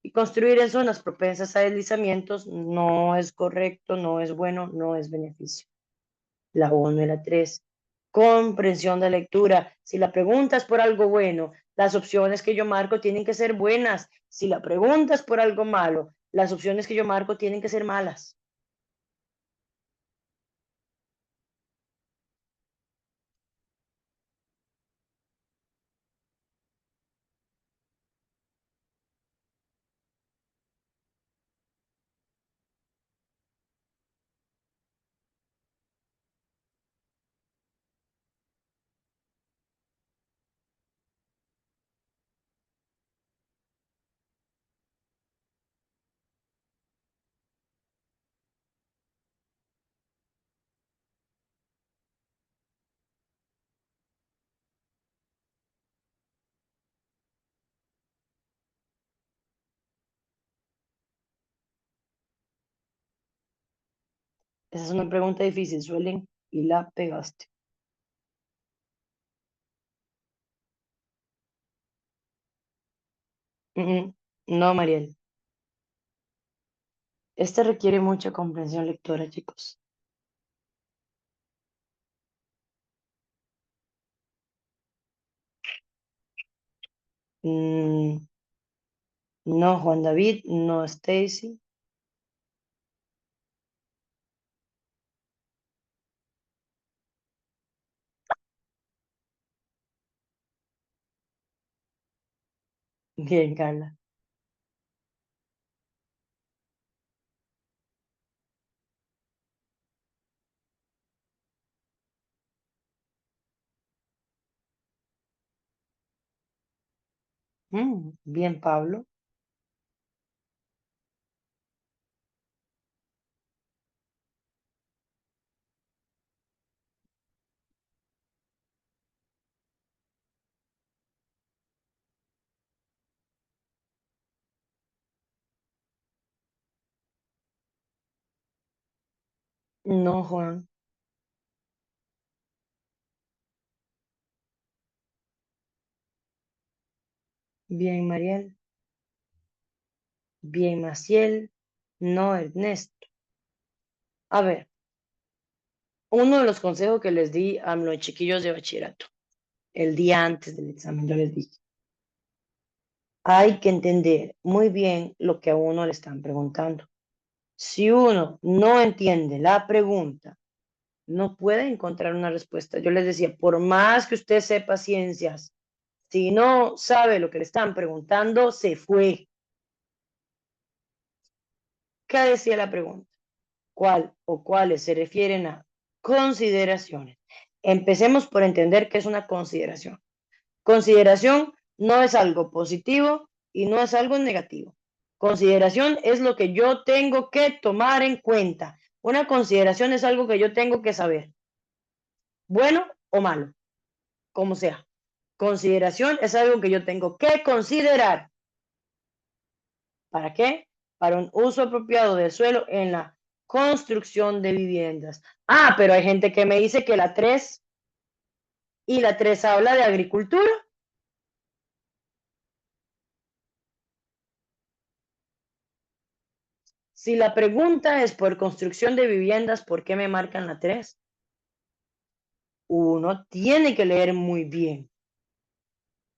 Y construir en zonas propensas a deslizamientos no es correcto, no es bueno, no es beneficio. La 1 y la 3. Comprensión de lectura. Si la pregunta es por algo bueno, las opciones que yo marco tienen que ser buenas. Si la pregunta es por algo malo, las opciones que yo marco tienen que ser malas. Esa es una pregunta difícil, suelen y la pegaste. No, Mariel. Esta requiere mucha comprensión lectora, chicos. No, Juan David, no, Stacy. Bien, Carla. Bien, Pablo. No, Juan. Bien, Mariel. Bien, Maciel. No, Ernesto. A ver, uno de los consejos que les di a los chiquillos de bachillerato, el día antes del examen, yo les dije, hay que entender muy bien lo que a uno le están preguntando. Si uno no entiende la pregunta, no puede encontrar una respuesta. Yo les decía, por más que usted sepa ciencias, si no sabe lo que le están preguntando, se fue. ¿Qué decía la pregunta? ¿Cuál o cuáles se refieren a consideraciones? Empecemos por entender qué es una consideración. Consideración No es algo positivo y no es algo negativo. Consideración es lo que yo tengo que tomar en cuenta. Una consideración es algo que yo tengo que saber, bueno o malo, como sea. Consideración es algo que yo tengo que considerar. ¿Para qué? Para un uso apropiado del suelo en la construcción de viviendas. Ah, pero hay gente que me dice que la 3 y la 3 habla de agricultura. Si la pregunta es por construcción de viviendas, ¿por qué me marcan la 3? Uno tiene que leer muy bien.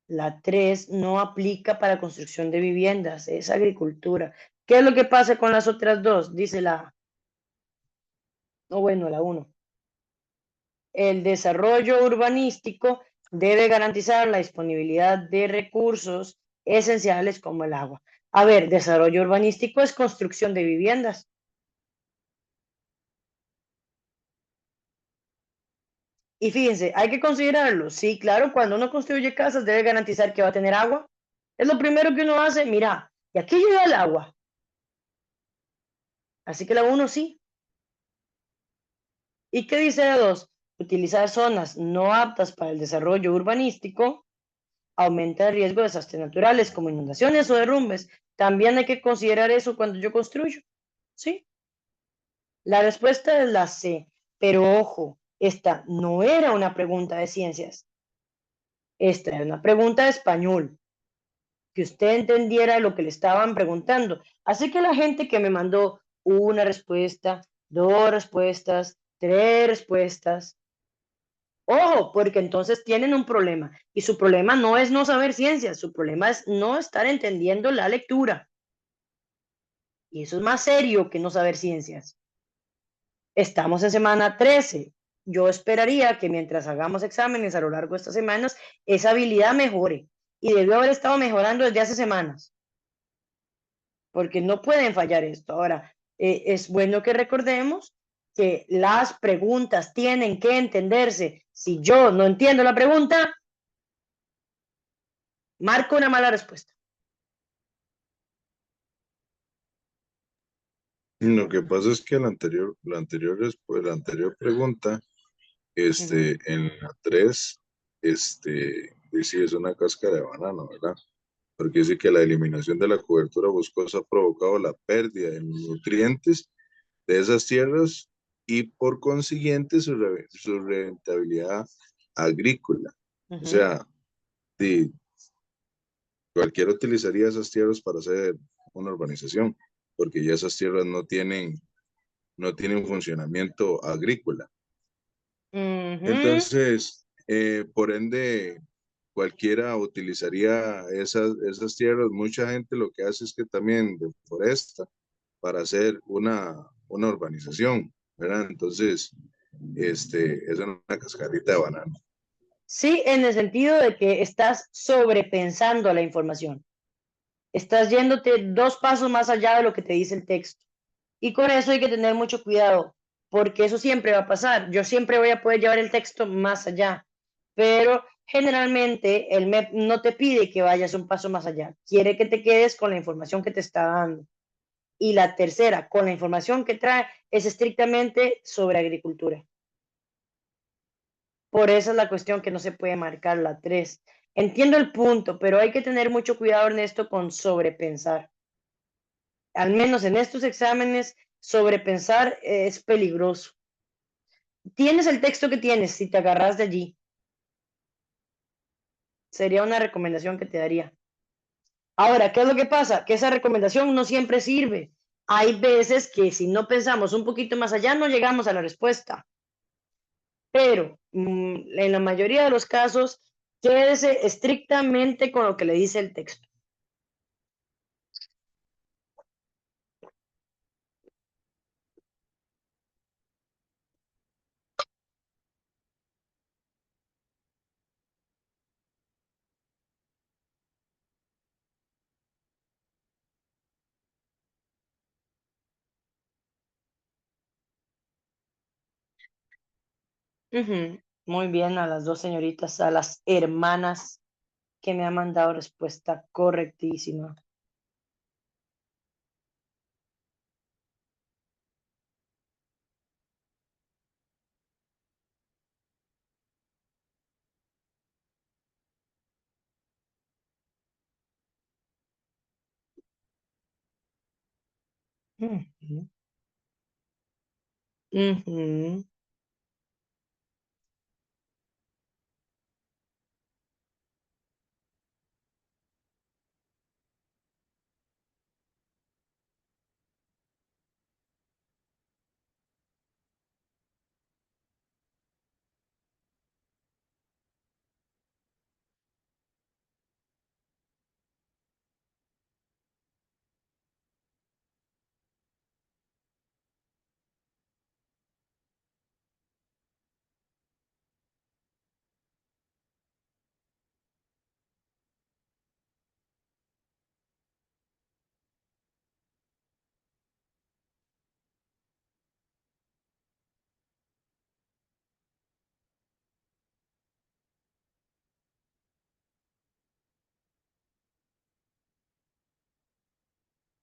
La 3 no aplica para construcción de viviendas, es agricultura. ¿Qué es lo que pasa con las otras dos? Dice la, no, bueno, la 1. El desarrollo urbanístico debe garantizar la disponibilidad de recursos esenciales como el agua. A ver, desarrollo urbanístico es construcción de viviendas. Y fíjense, hay que considerarlo. Sí, claro, cuando uno construye casas debe garantizar que va a tener agua. Es lo primero que uno hace. Mira, y aquí llega el agua. Así que la 1 sí. ¿Y qué dice la 2? Utilizar zonas no aptas para el desarrollo urbanístico aumenta el riesgo de desastres naturales como inundaciones o derrumbes. También hay que considerar eso cuando yo construyo. ¿Sí? La respuesta es la C. Pero ojo, esta no era una pregunta de ciencias. Esta era una pregunta de español. Que usted entendiera lo que le estaban preguntando. Así que la gente que me mandó una respuesta, dos respuestas, tres respuestas, ojo, porque entonces tienen un problema. Y su problema no es no saber ciencias, su problema es no estar entendiendo la lectura. Y eso es más serio que no saber ciencias. Estamos en semana 13. Yo esperaría que mientras hagamos exámenes a lo largo de estas semanas, esa habilidad mejore. Y debió haber estado mejorando desde hace semanas. Porque no pueden fallar esto. Ahora, es bueno que recordemos que las preguntas tienen que entenderse. Si yo no entiendo la pregunta, marco una mala respuesta. Lo que pasa es que la anterior pregunta, Ujú. en la 3, dice es una cáscara de banano, ¿verdad? Porque dice que la eliminación de la cobertura boscosa ha provocado la pérdida de nutrientes de esas tierras y por consiguiente su rentabilidad agrícola. O Ujú. sea, sí, cualquiera utilizaría esas tierras para hacer una urbanización, porque ya esas tierras no tienen funcionamiento agrícola. Ujú. Entonces, por ende, cualquiera utilizaría esas tierras. Mucha gente lo que hace es que también deforesta para hacer una urbanización, ¿verdad? Entonces, es una cascarita de banano. Sí, en el sentido de que estás sobrepensando la información. Estás yéndote dos pasos más allá de lo que te dice el texto. Y con eso hay que tener mucho cuidado, porque eso siempre va a pasar. Yo siempre voy a poder llevar el texto más allá, pero generalmente el MEP no te pide que vayas un paso más allá. Quiere que te quedes con la información que te está dando. Y la tercera, con la información que trae, es estrictamente sobre agricultura. Por eso es la cuestión que no se puede marcar la 3. Entiendo el punto, pero hay que tener mucho cuidado en esto con sobrepensar. Al menos en estos exámenes, sobrepensar es peligroso. Tienes el texto que tienes, si te agarras de allí, sería una recomendación que te daría. Ahora, ¿qué es lo que pasa? Que esa recomendación no siempre sirve. Hay veces que si no pensamos un poquito más allá, no llegamos a la respuesta. Pero en la mayoría de los casos, quédese estrictamente con lo que le dice el texto. Ujú. Muy bien a las dos señoritas, a las hermanas. que me ha mandado respuesta correctísima. Ujú, ujú,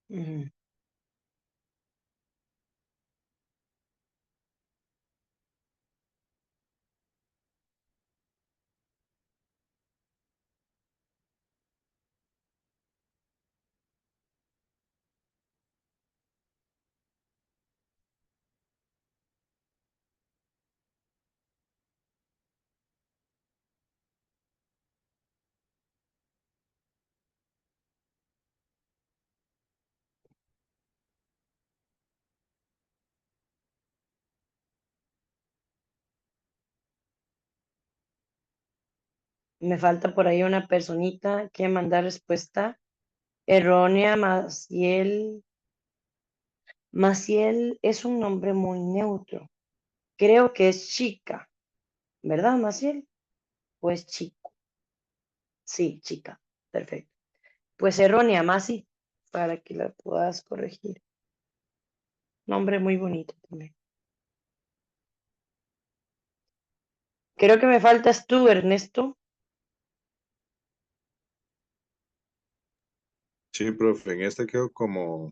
ujú. Me falta por ahí una personita que mandar respuesta errónea. Maciel. Maciel es un nombre muy neutro. Creo que es chica, ¿verdad, Maciel? ¿O es chico? Sí, chica. Perfecto. Pues errónea, Masi, para que la puedas corregir. Nombre muy bonito también. Creo que me faltas tú, Ernesto. Sí, profe, en este quedo como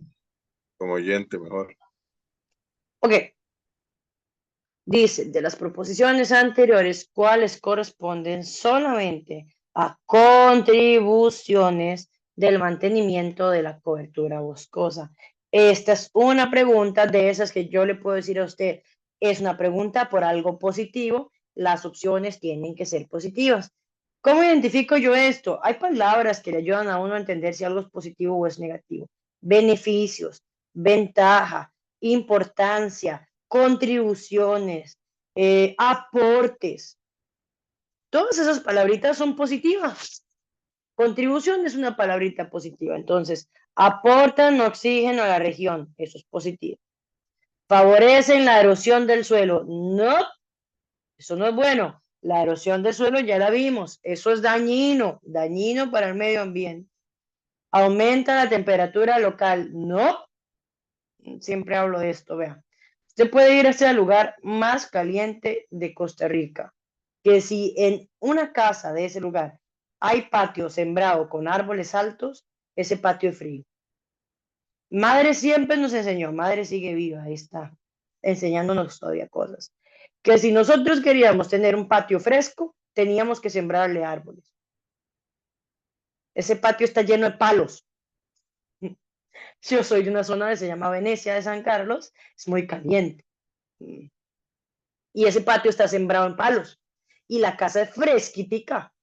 oyente mejor. Ok. Dice, de las proposiciones anteriores, ¿cuáles corresponden solamente a contribuciones del mantenimiento de la cobertura boscosa? Esta es una pregunta de esas que yo le puedo decir a usted, es una pregunta por algo positivo, las opciones tienen que ser positivas. ¿Cómo identifico yo esto? Hay palabras que le ayudan a uno a entender si algo es positivo o es negativo. Beneficios, ventaja, importancia, contribuciones, aportes. Todas esas palabritas son positivas. Contribución es una palabrita positiva. Entonces, aportan oxígeno a la región. Eso es positivo. Favorecen la erosión del suelo. No, eso no es bueno. La erosión del suelo ya la vimos. Eso es dañino, dañino para el medio ambiente. Aumenta la temperatura local. No, siempre hablo de esto, vean. Usted puede ir hacia el lugar más caliente de Costa Rica, que si en una casa de ese lugar hay patio sembrado con árboles altos, ese patio es frío. Madre siempre nos enseñó, madre sigue viva, ahí está, enseñándonos todavía cosas, que si nosotros queríamos tener un patio fresco, teníamos que sembrarle árboles. Ese patio está lleno de palos. Yo soy de una zona que se llama Venecia de San Carlos, es muy caliente. Y ese patio está sembrado en palos. Y la casa es fresquitica.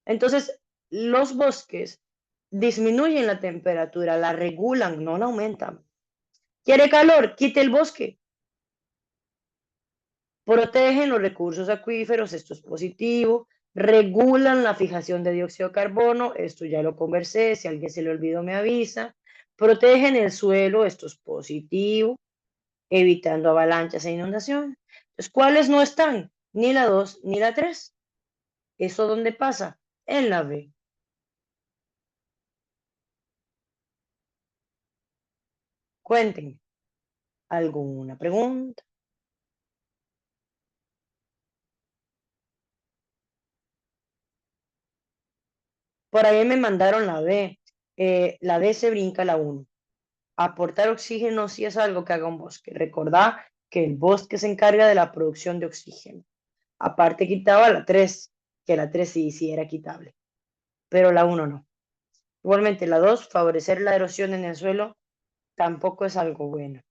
Entonces, los bosques disminuyen la temperatura, la regulan, no la aumentan. ¿Quiere calor? Quite el bosque. Protegen los recursos acuíferos, esto es positivo. Regulan la fijación de dióxido de carbono, esto ya lo conversé, si a alguien se le olvidó me avisa. Protegen el suelo, esto es positivo, evitando avalanchas e inundaciones. Entonces, ¿cuáles no están? Ni la 2 ni la 3. ¿Eso dónde pasa? En la B. Cuéntenme. ¿Alguna pregunta? Por ahí me mandaron la D. La D se brinca la 1. Aportar oxígeno sí es algo que haga un bosque. Recordá que el bosque se encarga de la producción de oxígeno. Aparte quitaba la 3, que la 3 sí era quitable, pero la 1 no. Igualmente la 2, favorecer la erosión en el suelo, tampoco es algo bueno.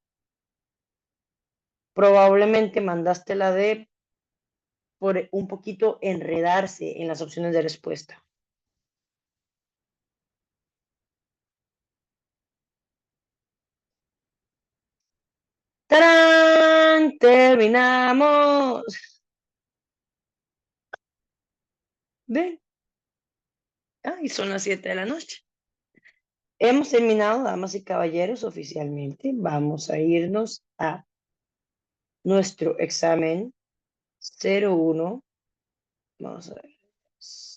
Probablemente mandaste la D por un poquito enredarse en las opciones de respuesta. ¡Tarán! ¡Terminamos! ¿Ven? Y son las 7 de la noche. Hemos terminado, damas y caballeros, oficialmente. Vamos a irnos a nuestro examen 01. Vamos a ver.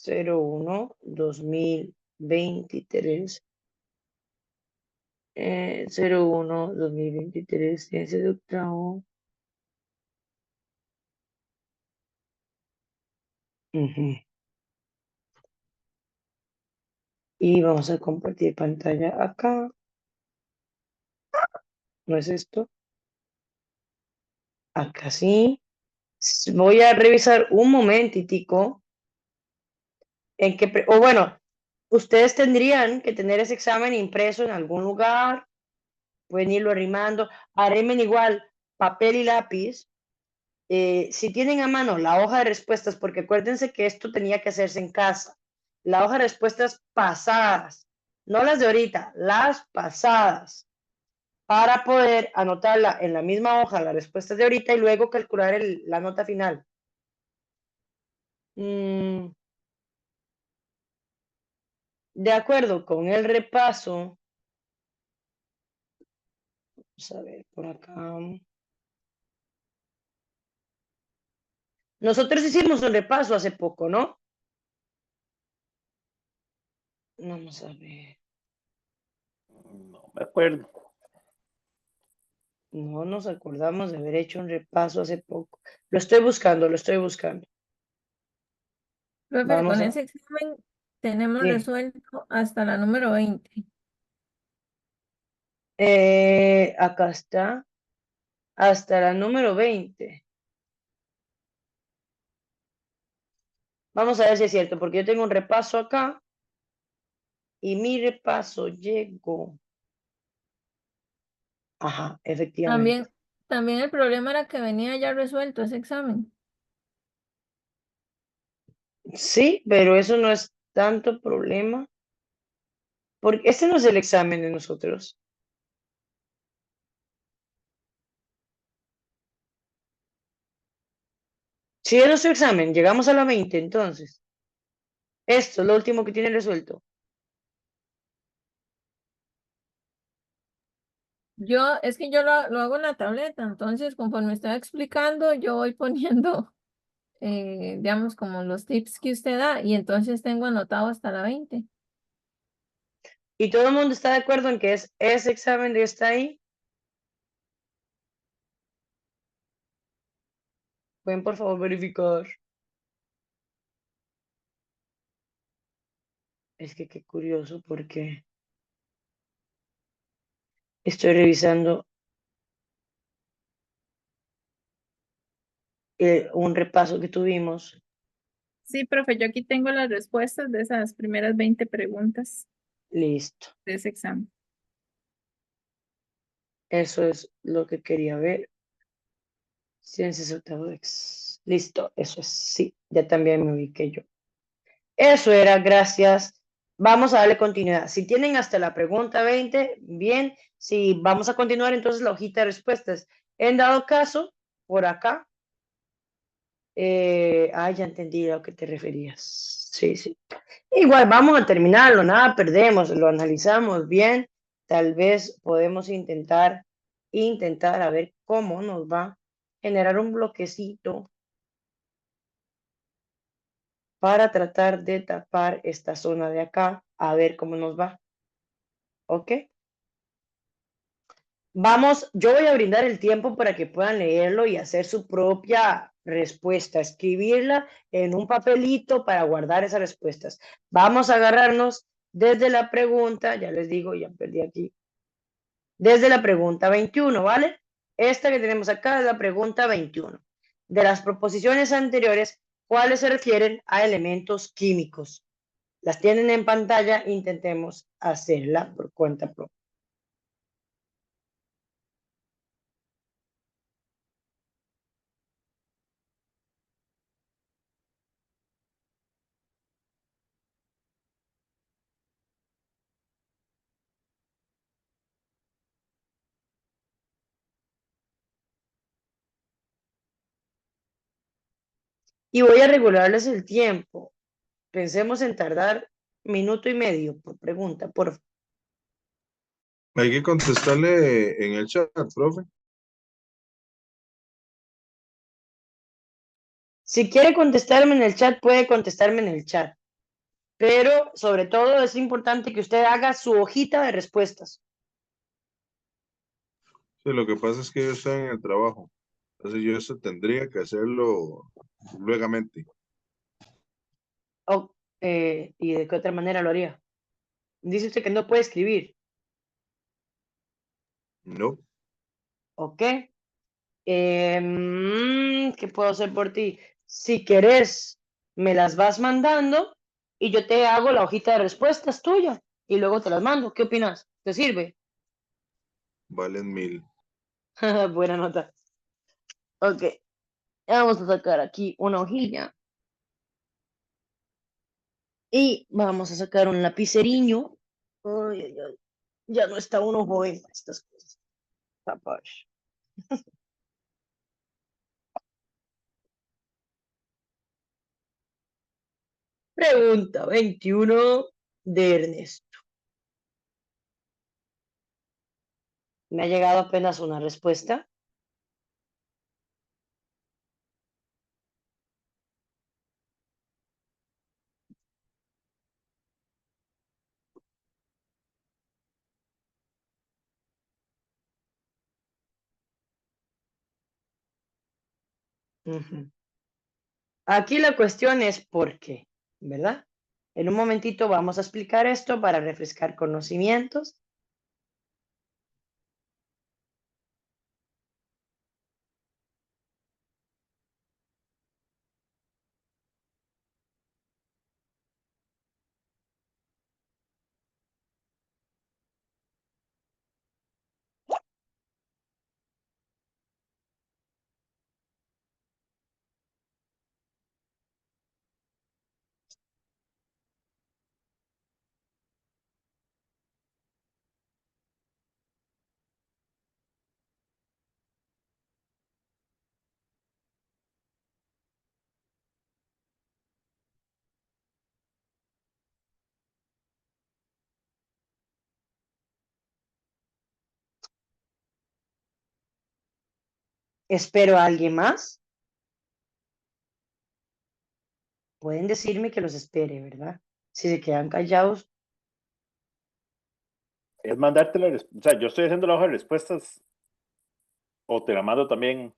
01 2023. 01 2023. Ciencia de octavo. Y vamos a compartir pantalla acá. ¿No es esto? Acá sí. Voy a revisar un momentitico en que, o bueno, ustedes tendrían que tener ese examen impreso en algún lugar, pueden irlo arrimando, arrimen igual papel y lápiz. Si tienen a mano la hoja de respuestas, porque acuérdense que esto tenía que hacerse en casa, la hoja de respuestas pasadas, no las de ahorita, las pasadas, para poder anotarla en la misma hoja, las respuestas de ahorita y luego calcular la nota final. De acuerdo con el repaso, vamos a ver por acá. Nosotros hicimos un repaso hace poco, ¿no? Vamos a ver. No me acuerdo. No nos acordamos de haber hecho un repaso hace poco. Lo estoy buscando, lo estoy buscando. Profe, Vamos con a ese examen tenemos ver. resuelto hasta la número 20. Acá está. Hasta la número 20. Vamos a ver si es cierto, porque yo tengo un repaso acá. Y mi repaso llegó. Ajá, efectivamente. También el problema era que venía ya resuelto ese examen. Sí, pero eso no es tanto problema. Porque este no es el examen de nosotros. Si es nuestro examen, llegamos a la 20, entonces. Esto es lo último que tiene resuelto. Es que yo lo hago en la tableta, entonces conforme estaba explicando, yo voy poniendo, digamos, como los tips que usted da, y entonces tengo anotado hasta la 20. Y todo el mundo está de acuerdo en que es ese examen que está ahí. Pueden por favor verificar. Es que qué curioso porque estoy revisando un repaso que tuvimos. Sí, profe, yo aquí tengo las respuestas de esas primeras 20 preguntas Listo. de ese examen. Eso es lo que quería ver. Ciencias octavo ex. Listo, eso es. Sí, ya también me ubiqué yo. Eso era, gracias. Vamos a darle continuidad. Si tienen hasta la pregunta 20, bien. Si vamos a continuar, entonces la hojita de respuestas. En dado caso, por acá. Ya entendí a lo que te referías. Sí, sí. Igual, vamos a terminarlo, nada perdemos, lo analizamos bien. Tal vez podemos intentar a ver cómo nos va a generar un bloquecito para tratar de tapar esta zona de acá, a ver cómo nos va. ¿Ok? Vamos, yo voy a brindar el tiempo para que puedan leerlo y hacer su propia respuesta, escribirla en un papelito para guardar esas respuestas. Vamos a agarrarnos desde la pregunta, ya les digo, ya perdí aquí, desde la pregunta 21, ¿vale? Esta que tenemos acá es la pregunta 21. De las proposiciones anteriores, ¿cuáles se refieren a elementos químicos? Las tienen en pantalla, intentemos hacerla por cuenta propia. Y voy a regularles el tiempo. Pensemos en tardar minuto y medio por pregunta, por favor. Hay que contestarle en el chat, profe. Si quiere contestarme en el chat, puede contestarme en el chat. Pero sobre todo es importante que usted haga su hojita de respuestas. Sí, lo que pasa es que yo estoy en el trabajo. Entonces yo eso tendría que hacerlo luegamente. ¿Y de qué otra manera lo haría? Dice usted que no puede escribir. No, ¿Ok? ¿Qué puedo hacer por ti? Si querés, me las vas mandando y yo te hago la hojita de respuestas tuya y luego te las mando. ¿Qué opinas? ¿Te sirve? valen 1000. Buena nota. Ok, vamos a sacar aquí una hojilla y vamos a sacar un lapiceriño. Ay, ay, ay. Ya no está uno joven para estas cosas. Capaz. Pregunta 21 de Ernesto. Me ha llegado apenas una respuesta. Ujú. Aquí la cuestión es por qué, ¿verdad? En un momentito vamos a explicar esto para refrescar conocimientos. Espero a alguien más. Pueden decirme que los espere, ¿verdad? Si se quedan callados. Es mandarte la o sea, yo estoy haciendo la hoja de respuestas o te la mando también.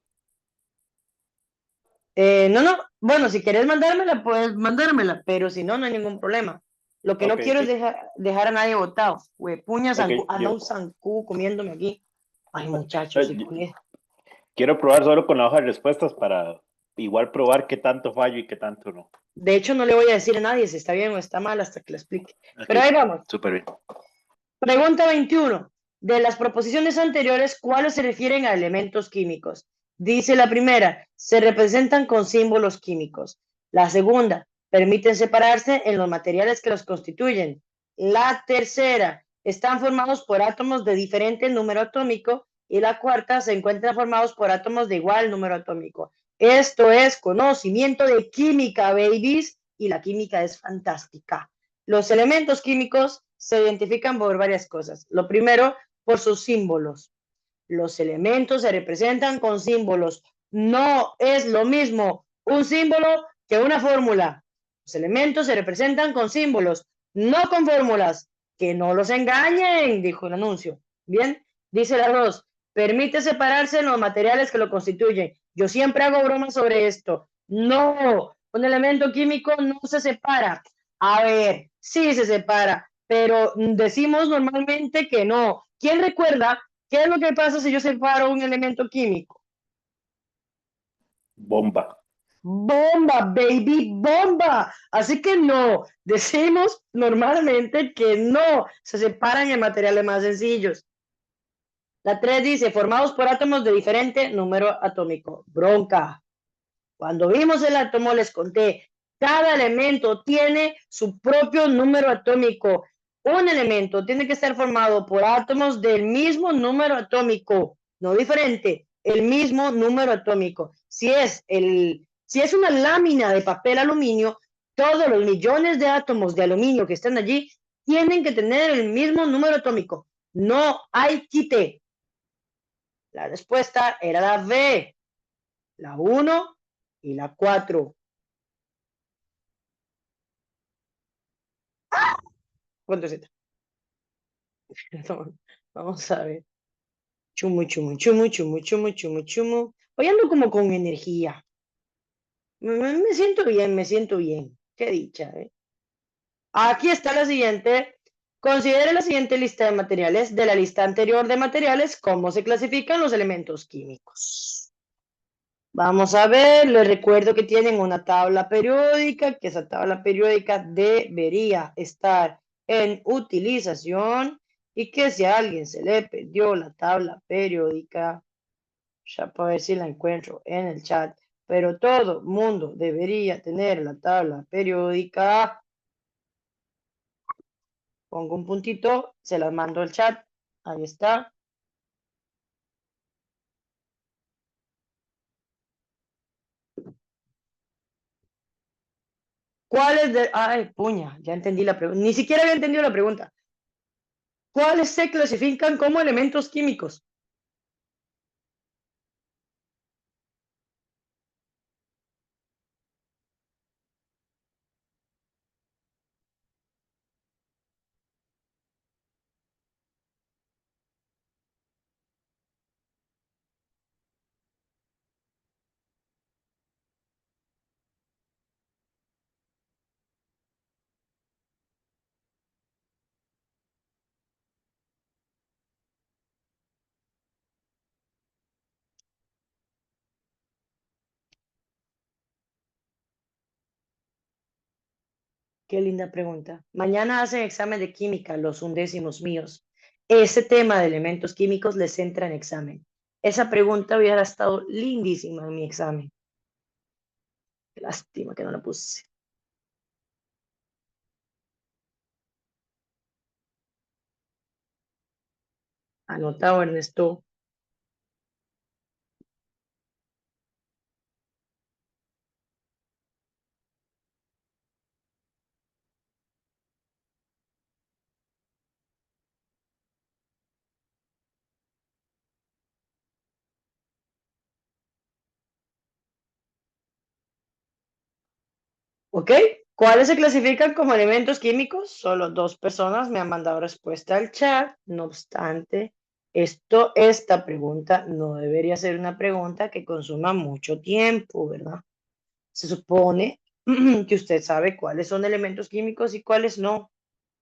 No, bueno, si quieres mandármela, puedes mandármela, pero si no, no hay ningún problema. Lo que no Ok, quiero es ok. dejar a nadie botado. Puña, Ok, anda un zancudo comiéndome aquí. Ay, muchachos, y yo con eso. quiero probar solo con la hoja de respuestas para igual probar qué tanto fallo y qué tanto no. De hecho, no le voy a decir a nadie si está bien o está mal hasta que lo explique. Ok, Pero ahí vamos. súper bien. Pregunta 21. De las proposiciones anteriores, ¿cuáles se refieren a elementos químicos? Dice la primera, se representan con símbolos químicos. La segunda, permiten separarse en los materiales que los constituyen. La tercera, están formados por átomos de diferente número atómico. Y la cuarta, se encuentran formados por átomos de igual número atómico. Esto es conocimiento de química, babies, y la química es fantástica. Los elementos químicos se identifican por varias cosas. Lo primero, por sus símbolos. Los elementos se representan con símbolos. No es lo mismo un símbolo que una fórmula. Los elementos se representan con símbolos, no con fórmulas. Que no los engañen, dijo el anuncio. Bien, Dice la 2, permite separarse en los materiales que lo constituyen. Yo siempre hago bromas sobre esto. No, un elemento químico no se separa. A ver, sí se separa, pero decimos normalmente que no. ¿Quién recuerda qué es lo que pasa si yo separo un elemento químico? Bomba. Bomba, baby, bomba. Así que no, decimos normalmente que no se separan en materiales más sencillos. La 3 dice, formados por átomos de diferente número atómico. Bronca. Cuando vimos el átomo les conté, cada elemento tiene su propio número atómico. Un elemento tiene que estar formado por átomos del mismo número atómico, no diferente, el mismo número atómico. Si es una lámina de papel aluminio, todos los millones de átomos de aluminio que están allí tienen que tener el mismo número atómico. No hay quite. La respuesta era la B, la 1 y la 4. ¿Cuánto es? Vamos a ver. Chumu, chumu, chumu, chumu, chumu, chumu, chumu. Hoy ando como con energía. Me siento bien, me siento bien. Qué dicha, ¿eh? Aquí está la siguiente. Considere la siguiente lista de materiales de la lista anterior de materiales, cómo se clasifican los elementos químicos. Vamos a ver, les recuerdo que tienen una tabla periódica, que esa tabla periódica debería estar en utilización y que si a alguien se le perdió la tabla periódica, ya para ver si la encuentro en el chat, pero todo mundo debería tener la tabla periódica. Pongo un puntito, se las mando al chat, ahí está. ¿Cuáles de...? Ay, puña, ya entendí la pregunta. Ni siquiera había entendido la pregunta. ¿Cuáles se clasifican como elementos químicos? Qué linda pregunta. Mañana hacen examen de química, los undécimos míos. Ese tema de elementos químicos les entra en examen. Esa pregunta hubiera estado lindísima en mi examen. Qué lástima que no la puse. Anotado, Ernesto. ¿Ok? ¿Cuáles se clasifican como elementos químicos? Solo 2 personas me han mandado respuesta al chat. No obstante, esta pregunta no debería ser una pregunta que consuma mucho tiempo, ¿verdad? Se supone que usted sabe cuáles son elementos químicos y cuáles no,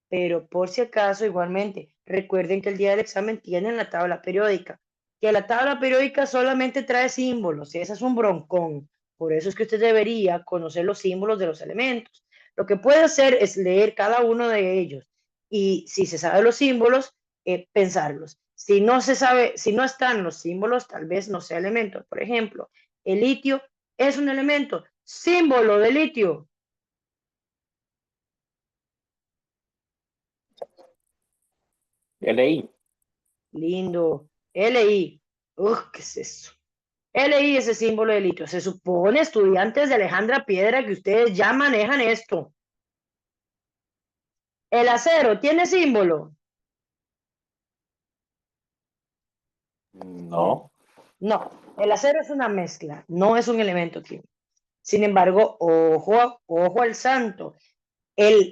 pero por si acaso, igualmente, recuerden que el día del examen tienen la tabla periódica, que la tabla periódica solamente trae símbolos, y ese es un broncón. Por eso es que usted debería conocer los símbolos de los elementos. Lo que puede hacer es leer cada uno de ellos y si se sabe los símbolos, pensarlos. Si no se sabe, si no están los símbolos, tal vez no sea elemento. Por ejemplo, el litio es un elemento, símbolo de litio. LI. Lindo. LI. Uf, ¿qué es eso? LI, ese símbolo de litio. Se supone, estudiantes de Alejandra Piedra, que ustedes ya manejan esto. El acero tiene símbolo. No. No, el acero es una mezcla, no es un elemento químico. Sin embargo, ojo al santo.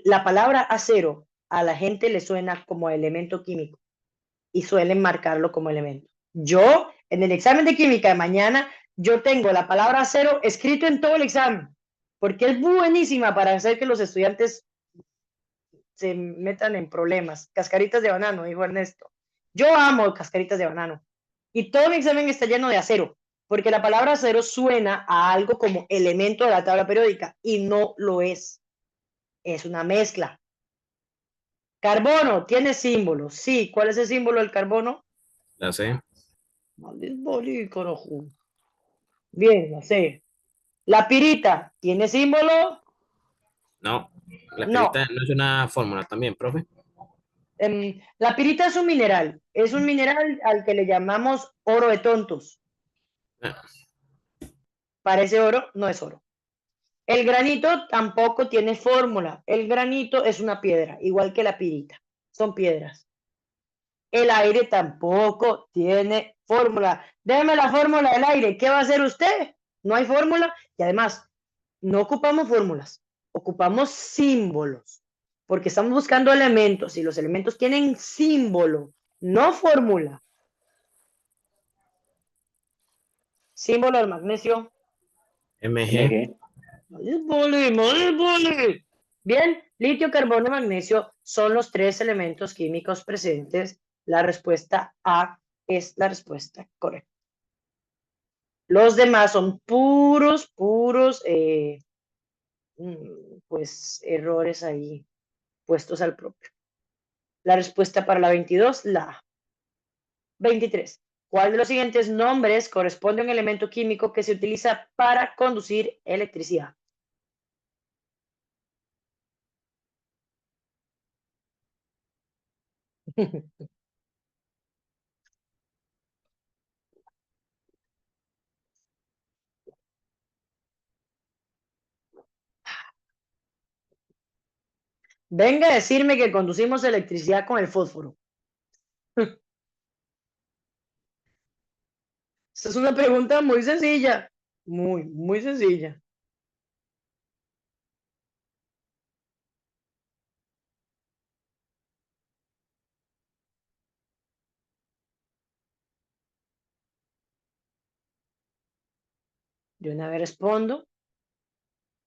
La palabra acero a la gente le suena como elemento químico. y suelen marcarlo como elemento. Yo, en el examen de química de mañana, yo tengo la palabra acero escrito en todo el examen, porque es buenísima para hacer que los estudiantes se metan en problemas. Cascaritas de banano, dijo Ernesto. Yo amo cascaritas de banano. Y todo mi examen está lleno de acero, porque la palabra acero suena a algo como elemento de la tabla periódica y no lo es. Es una mezcla. Carbono tiene símbolos. Sí, ¿cuál es el símbolo del carbono? La C. Bien, la C. La pirita tiene símbolo. No, la No. pirita no es una fórmula también, profe. La pirita es un mineral. Es un mineral al que le llamamos oro de tontos. Ah, Parece oro, no es oro. El granito tampoco tiene fórmula. El granito es una piedra, igual que la pirita. Son piedras. El aire tampoco tiene fórmula. Déjeme la fórmula del aire. ¿Qué va a hacer usted? No hay fórmula. Y además, no ocupamos fórmulas. Ocupamos símbolos. Porque estamos buscando elementos y los elementos tienen símbolo, no fórmula. Símbolo del magnesio. Mg. Bien, litio, carbono, magnesio son los tres elementos químicos presentes. La respuesta A es la respuesta correcta. Los demás son puros, pues errores ahí puestos al propio. La respuesta para la 22, la A. 23. ¿Cuál de los siguientes nombres corresponde a un elemento químico que se utiliza para conducir electricidad? Venga a decirme que conducimos electricidad con el fósforo. Esta es una pregunta muy sencilla. Muy sencilla. Yo una vez respondo.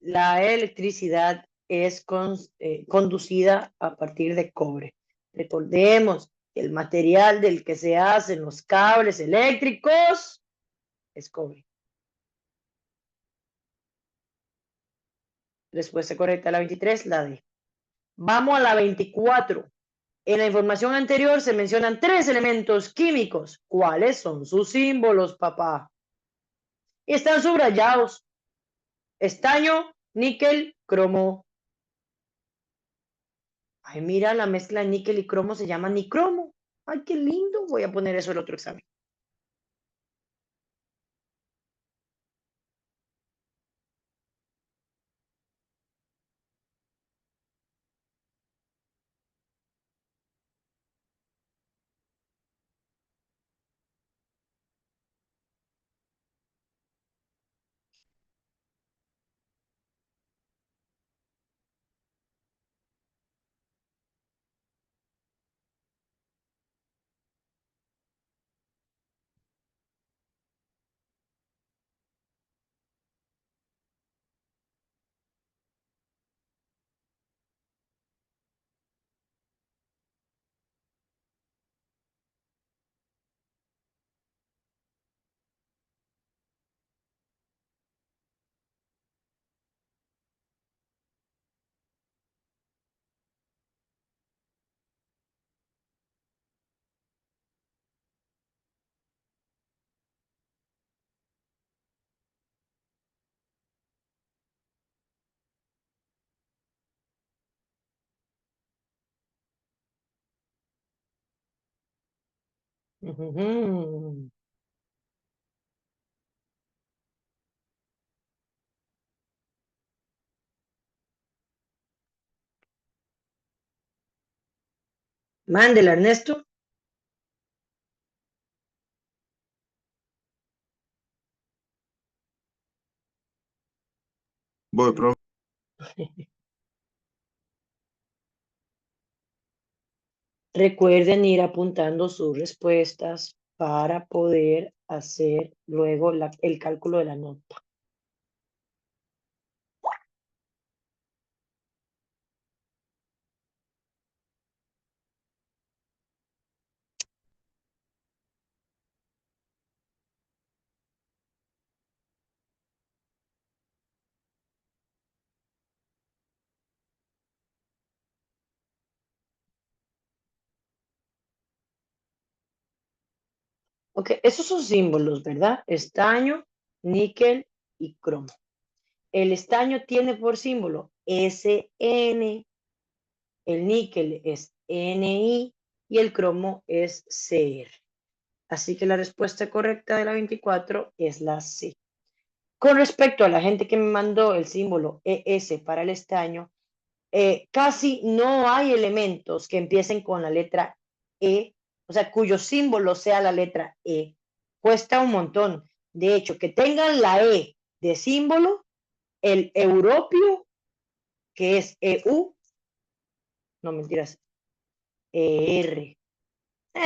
La electricidad es conducida a partir de cobre. Recordemos que el material del que se hacen los cables eléctricos es cobre. Respuesta correcta a la 23, la D. Vamos a la 24. En la información anterior se mencionan tres elementos químicos. ¿Cuáles son sus símbolos, papá? Y están subrayados. Estaño, níquel, cromo. Ay, mira, la mezcla de níquel y cromo se llama nicromo. Ay, qué lindo. Voy a poner eso en el otro examen. Ujú. Mándela, Ernesto. Voy, profe. Recuerden ir apuntando sus respuestas para poder hacer luego el cálculo de la nota. Ok, esos son símbolos, ¿verdad? Estaño, níquel y cromo. El estaño tiene por símbolo SN, el níquel es NI y el cromo es CR. Así que la respuesta correcta de la 24 es la C. Con respecto a la gente que me mandó el símbolo ES para el estaño, casi no hay elementos que empiecen con la letra E, o sea, cuyo símbolo sea la letra E. Cuesta un montón. De hecho, que tengan la E de símbolo, el europeo, que es EU, no mentiras, ER.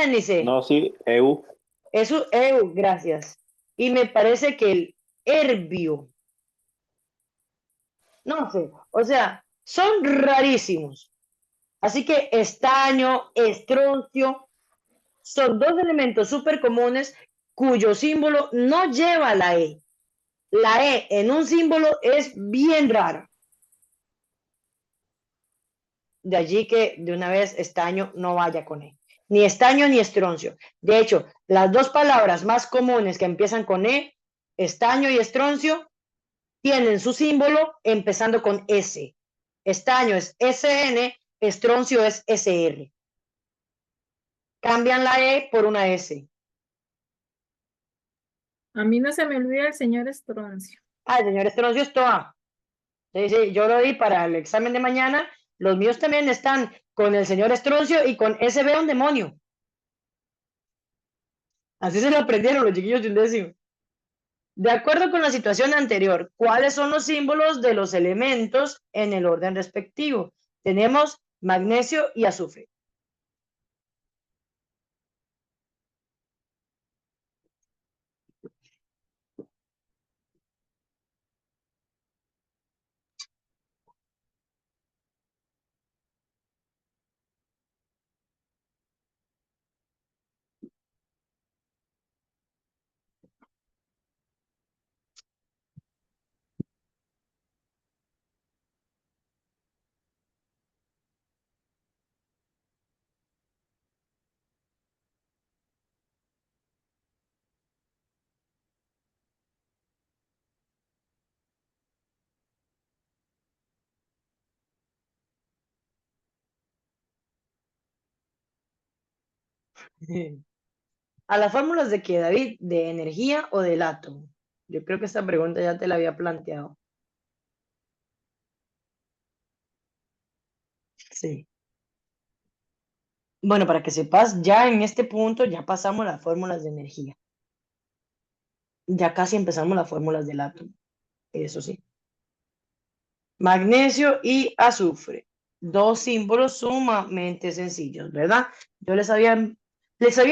Ni sé. No, sí, EU. Eso, EU, gracias. Y me parece que el herbio, no sé, o sea, son rarísimos. Así que estaño, estroncio, son dos elementos súper comunes cuyo símbolo no lleva la E. La E en un símbolo es bien rara. De allí que de una vez estaño no vaya con E. Ni estaño ni estroncio. De hecho, las dos palabras más comunes que empiezan con E, estaño y estroncio, tienen su símbolo empezando con S. Estaño es SN, estroncio es SR. Cambian la E por una S. A mí no se me olvida el señor Estroncio. Ah, el señor estroncio es TOA. Sí, sí, yo lo di para el examen de mañana. Los míos también están con el señor estroncio y con SB un demonio. Así se lo aprendieron los chiquillos de un décimo. De acuerdo con la situación anterior, ¿cuáles son los símbolos de los elementos en el orden respectivo? Tenemos magnesio y azufre. A las fórmulas de qué, David, de energía o del átomo. Yo creo que esta pregunta ya te la había planteado. Sí. Bueno, para que sepas, ya en este punto ya pasamos las fórmulas de energía. Ya casi empezamos las fórmulas del átomo. Eso sí. Magnesio y azufre. Dos símbolos sumamente sencillos, ¿verdad? Yo les había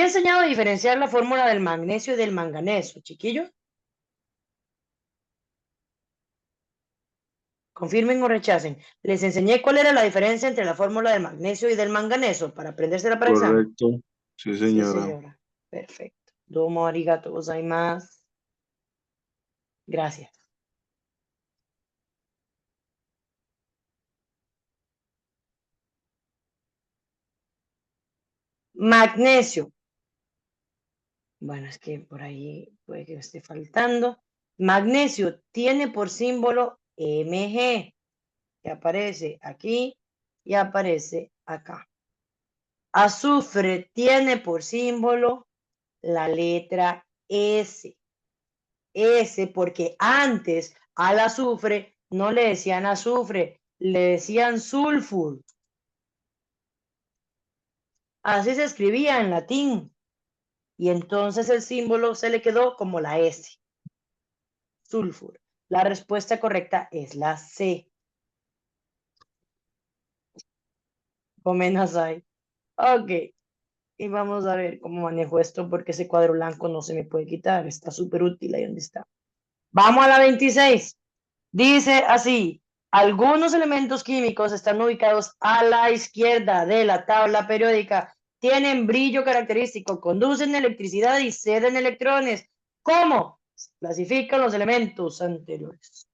enseñado a diferenciar la fórmula del magnesio y del manganeso, chiquillos. Confirmen o rechacen. Les enseñé cuál era la diferencia entre la fórmula del magnesio y del manganeso para aprendérsela para examen. Correcto. Sí, Sí, señora. señora. Perfecto. Domo arigato gozaimasu. Gracias. Magnesio. Bueno, es que por ahí puede que me esté faltando. Magnesio tiene por símbolo Mg, que aparece aquí y aparece acá. Azufre tiene por símbolo la letra S. S porque antes al azufre no le decían azufre, le decían sulfur. Así se escribía en latín. Y entonces el símbolo se le quedó como la S. Sulfur. La respuesta correcta es la C. Gomenasai. Ok, y vamos a ver cómo manejo esto porque ese cuadro blanco no se me puede quitar. Está súper útil ahí donde está. Vamos a la 26. Dice así, algunos elementos químicos están ubicados a la izquierda de la tabla periódica, tienen brillo característico, conducen electricidad y ceden electrones. ¿Cómo se clasifican los elementos anteriores?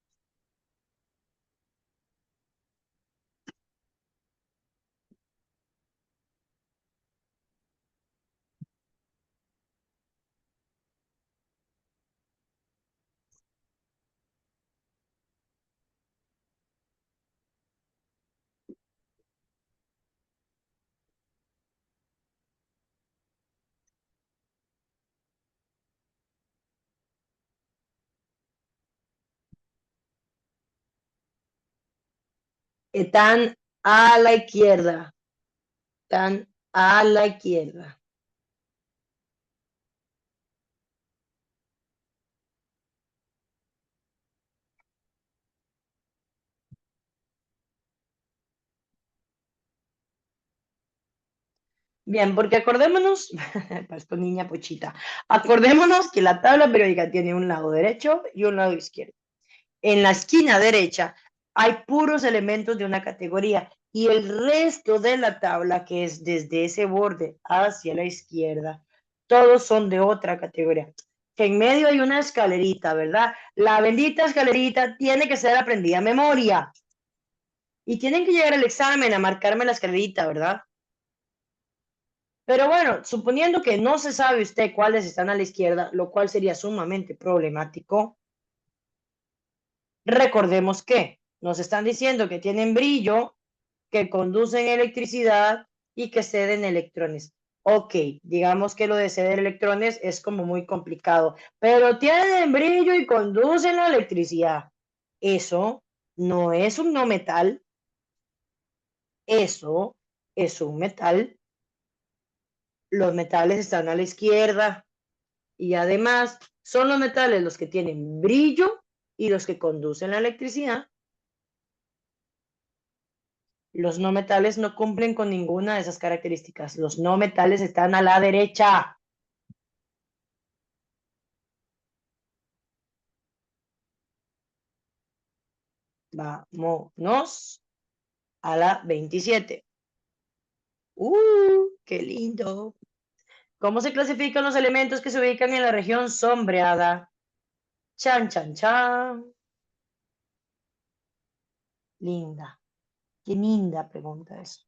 Están a la izquierda, están a la izquierda. Bien, porque acordémonos, parezco niña pochita, acordémonos que la tabla periódica tiene un lado derecho y un lado izquierdo. En la esquina derecha hay puros elementos de una categoría y el resto de la tabla, que es desde ese borde hacia la izquierda, todos son de otra categoría. Que en medio hay una escalerita, ¿verdad? La bendita escalerita tiene que ser aprendida a memoria. Y tienen que llegar al examen a marcarme la escalerita, ¿verdad? Pero bueno, suponiendo que no se sabe usted cuáles están a la izquierda, lo cual sería sumamente problemático, recordemos que nos están diciendo que tienen brillo, que conducen electricidad y que ceden electrones. Ok, digamos que lo de ceder electrones es como muy complicado, pero tienen brillo y conducen la electricidad. Eso no es un no metal, eso es un metal. Los metales están a la izquierda y además son los metales los que tienen brillo y los que conducen la electricidad. Los no metales no cumplen con ninguna de esas características. Los no metales están a la derecha. Vámonos a la 27. ¡Qué lindo! ¿Cómo se clasifican los elementos que se ubican en la región sombreada? Chan, chan, chan. Linda. Qué linda pregunta eso.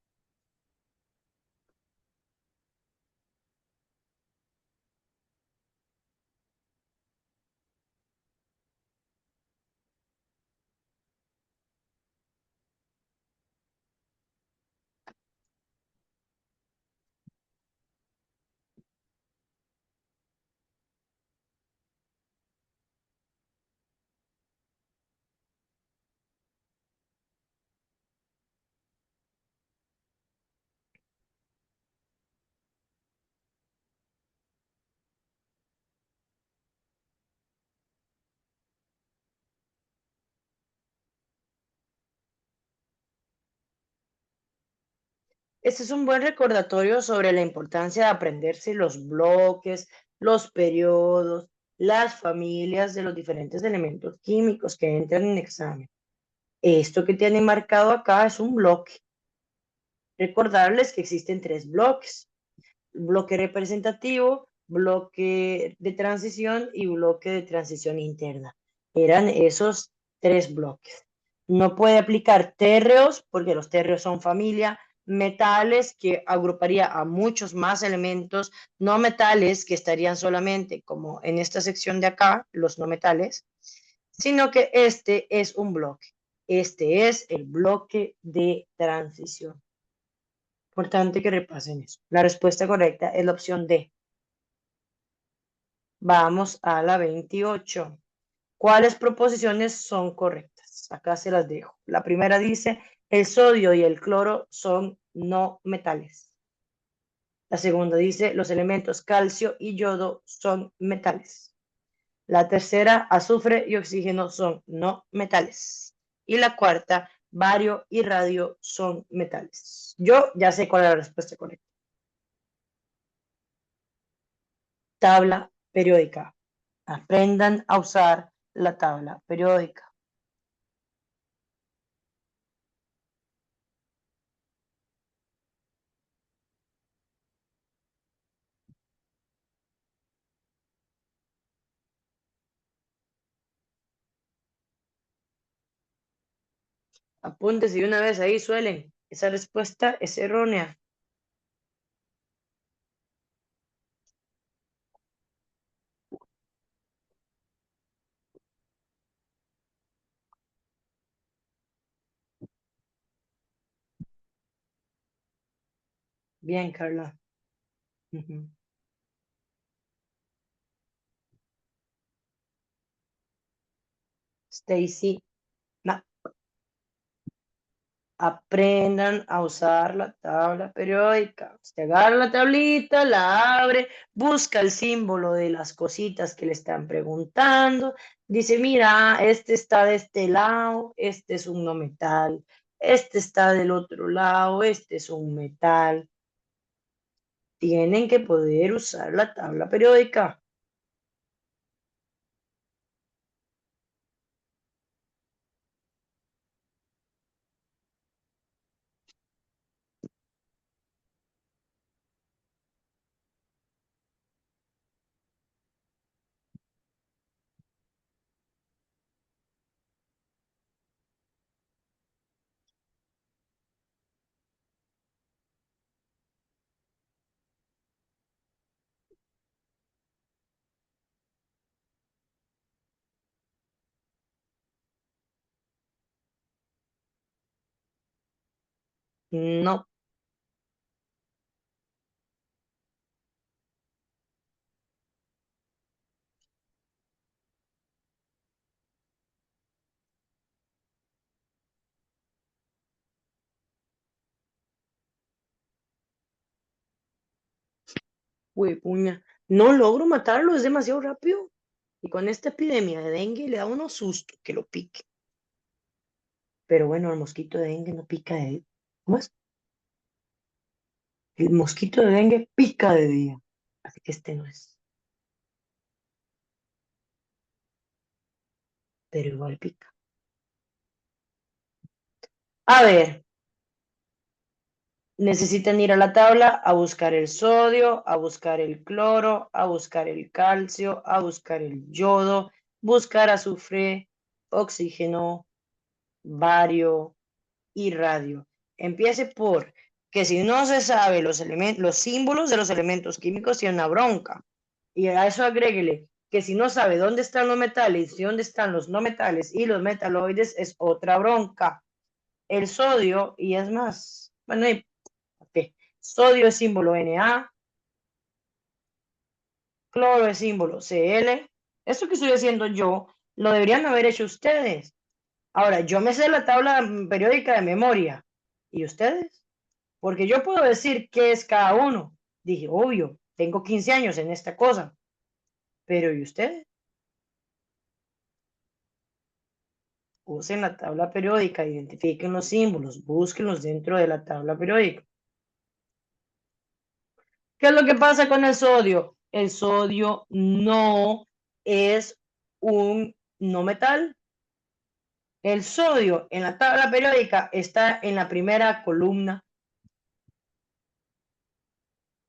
Este es un buen recordatorio sobre la importancia de aprenderse los bloques, los periodos, las familias de los diferentes elementos químicos que entran en examen. Esto que tienen marcado acá es un bloque. Recordarles que existen 3 bloques: bloque representativo, bloque de transición y bloque de transición interna. Eran esos 3 bloques. No puede aplicar térreos porque los térreos son familia, metales que agruparía a muchos más elementos, no metales que estarían solamente como en esta sección de acá, los no metales, sino que este es un bloque. Este es el bloque de transición. Importante que repasen eso. La respuesta correcta es la opción D. Vamos a la 28. ¿Cuáles proposiciones son correctas? Acá se las dejo. La primera dice, el sodio y el cloro son no metales. La segunda dice, los elementos calcio y yodo son metales. La tercera, azufre y oxígeno son no metales. Y la cuarta, bario y radio son metales. Yo ya sé cuál es la respuesta correcta. tabla periódica. Aprendan a usar la tabla periódica. Apúntese de una vez ahí, suelen. Esa respuesta es errónea. Bien, Carla. Ujú. Stacy. No. Aprendan a usar la tabla periódica. Usted agarra la tablita, la abre, busca el símbolo de las cositas que le están preguntando. Dice, mira, este está de este lado, este es un no metal. Este está del otro lado, este es un metal. Tienen que poder usar la tabla periódica. No. Uy, puña. No logro matarlo, es demasiado rápido. Y con esta epidemia de dengue le da uno susto que lo pique. Pero bueno, el mosquito de dengue no pica de... ¿Cómo es? El mosquito de dengue pica de día. Así que este no es. Pero igual pica. A ver, necesitan ir a la tabla a buscar el sodio, a buscar el cloro, a buscar el calcio, a buscar el yodo, buscar azufre, oxígeno, bario y radio. Empiece por que si no se sabe los símbolos de los elementos químicos, tiene una bronca. Y a eso agréguele que si no sabe dónde están los metales y dónde están los no metales y los metaloides, es otra bronca. El sodio, y es más, bueno, okay. Sodio es símbolo Na, cloro es símbolo Cl. Esto que estoy haciendo yo, lo deberían haber hecho ustedes. Ahora, yo me sé la tabla periódica de memoria. ¿Y ustedes? Porque yo puedo decir qué es cada uno. Dije, obvio, tengo 15 años en esta cosa. Pero ¿y ustedes? Usen la tabla periódica, identifiquen los símbolos, búsquenlos dentro de la tabla periódica. ¿Qué es lo que pasa con el sodio? El sodio no es un no metal. El sodio en la tabla periódica está en la primera columna.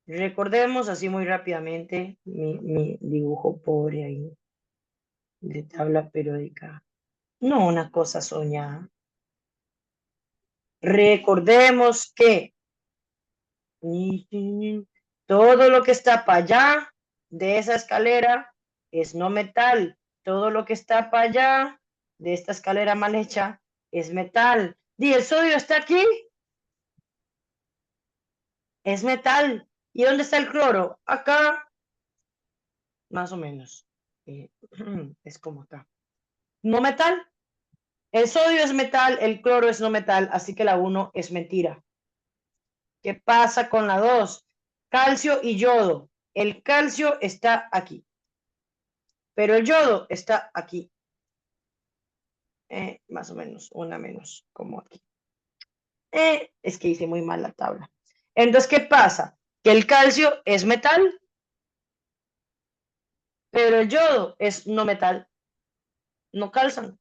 Recordemos así muy rápidamente mi dibujo pobre ahí de tabla periódica. No una cosa soñada. Recordemos que todo lo que está para allá de esa escalera es no metal. Todo lo que está para allá de esta escalera mal hecha es metal. ¿Y el sodio está aquí? Es metal. ¿Y dónde está el cloro? Acá. Más o menos. Es como acá. No metal. El sodio es metal, el cloro es no metal, así que la 1 es mentira. ¿Qué pasa con la 2? Calcio y yodo. El calcio está aquí, pero el yodo está aquí. Más o menos, una menos, como aquí. Es que hice muy mal la tabla. Entonces, ¿qué pasa? Que el calcio es metal. pero el yodo es no metal, no calzan.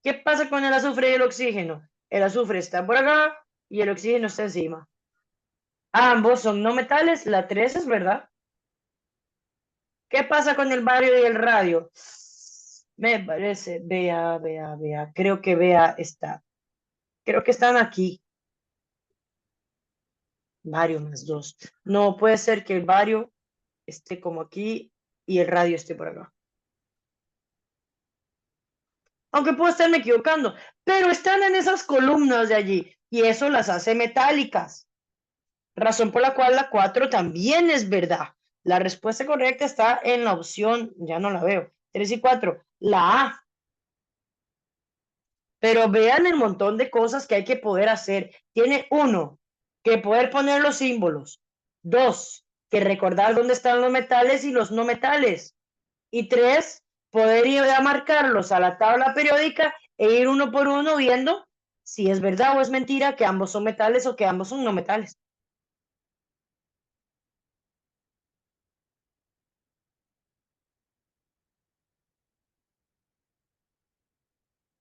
¿Qué pasa con el azufre y el oxígeno? El azufre está por acá y el oxígeno está encima. Ambos son no metales, la 3 es verdad. ¿Qué pasa con el bario y el radio? Me parece, vea, creo que vea está. Creo que están aquí. Bario más 2. No, puede ser que el bario esté como aquí y el radio esté por acá. Aunque puedo estarme equivocando, pero están en esas columnas de allí y eso las hace metálicas. Razón por la cual la 4 también es verdad. La respuesta correcta está en la opción, ya no la veo, 3 y 4, la A. Pero vean el montón de cosas que hay que poder hacer. Tiene uno, que poder poner los símbolos. Dos, que recordar dónde están los metales y los no metales. Y tres, poder ir a marcarlos a la tabla periódica e ir uno por uno viendo si es verdad o es mentira que ambos son metales o que ambos son no metales.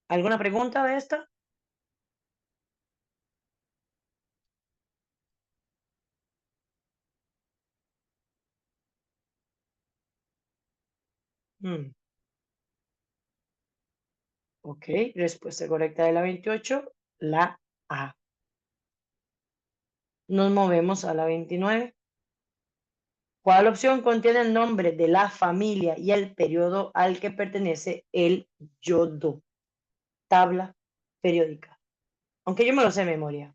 ¿Alguna pregunta de esta? Ok, respuesta correcta de la 28, la A. Nos movemos a la 29. ¿Cuál opción contiene el nombre de la familia y el periodo al que pertenece el yodo? Tabla periódica. Aunque yo me lo sé de memoria.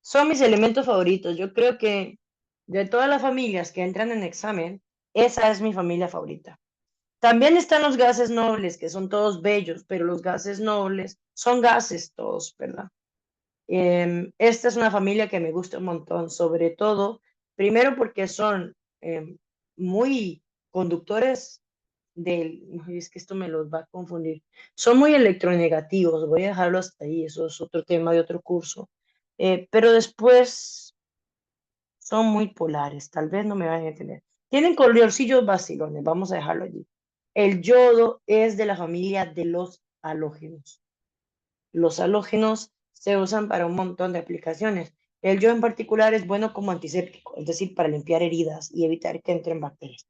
Son mis elementos favoritos. Yo creo que de todas las familias que entran en examen, esa es mi familia favorita. También están los gases nobles, que son todos bellos, pero los gases nobles son gases todos, ¿verdad? Esta es una familia que me gusta un montón, sobre todo, primero porque son muy conductores del, no, es que esto me los va a confundir, son muy electronegativos, voy a dejarlo hasta ahí, eso es otro tema de otro curso, pero después son muy polares, tal vez no me van a entender. Tienen colorcillos vacilones, vamos a dejarlo allí. El yodo es de la familia de los halógenos. Los halógenos se usan para un montón de aplicaciones. El yodo en particular es bueno como antiséptico, es decir, para limpiar heridas y evitar que entren bacterias.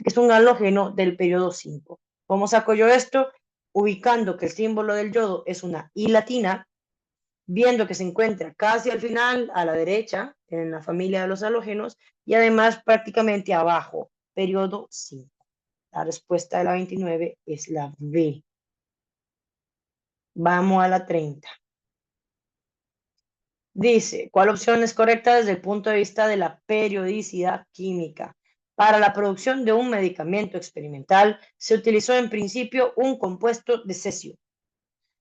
Es un halógeno del periodo 5. ¿Cómo saco yo esto? Ubicando que el símbolo del yodo es una I latina, viendo que se encuentra casi al final, a la derecha, en la familia de los halógenos, y además prácticamente abajo, periodo 5. La respuesta de la 29 es la B. Vamos a la 30. Dice, ¿cuál opción es correcta desde el punto de vista de la periodicidad química? Para la producción de un medicamento experimental se utilizó en principio un compuesto de cesio.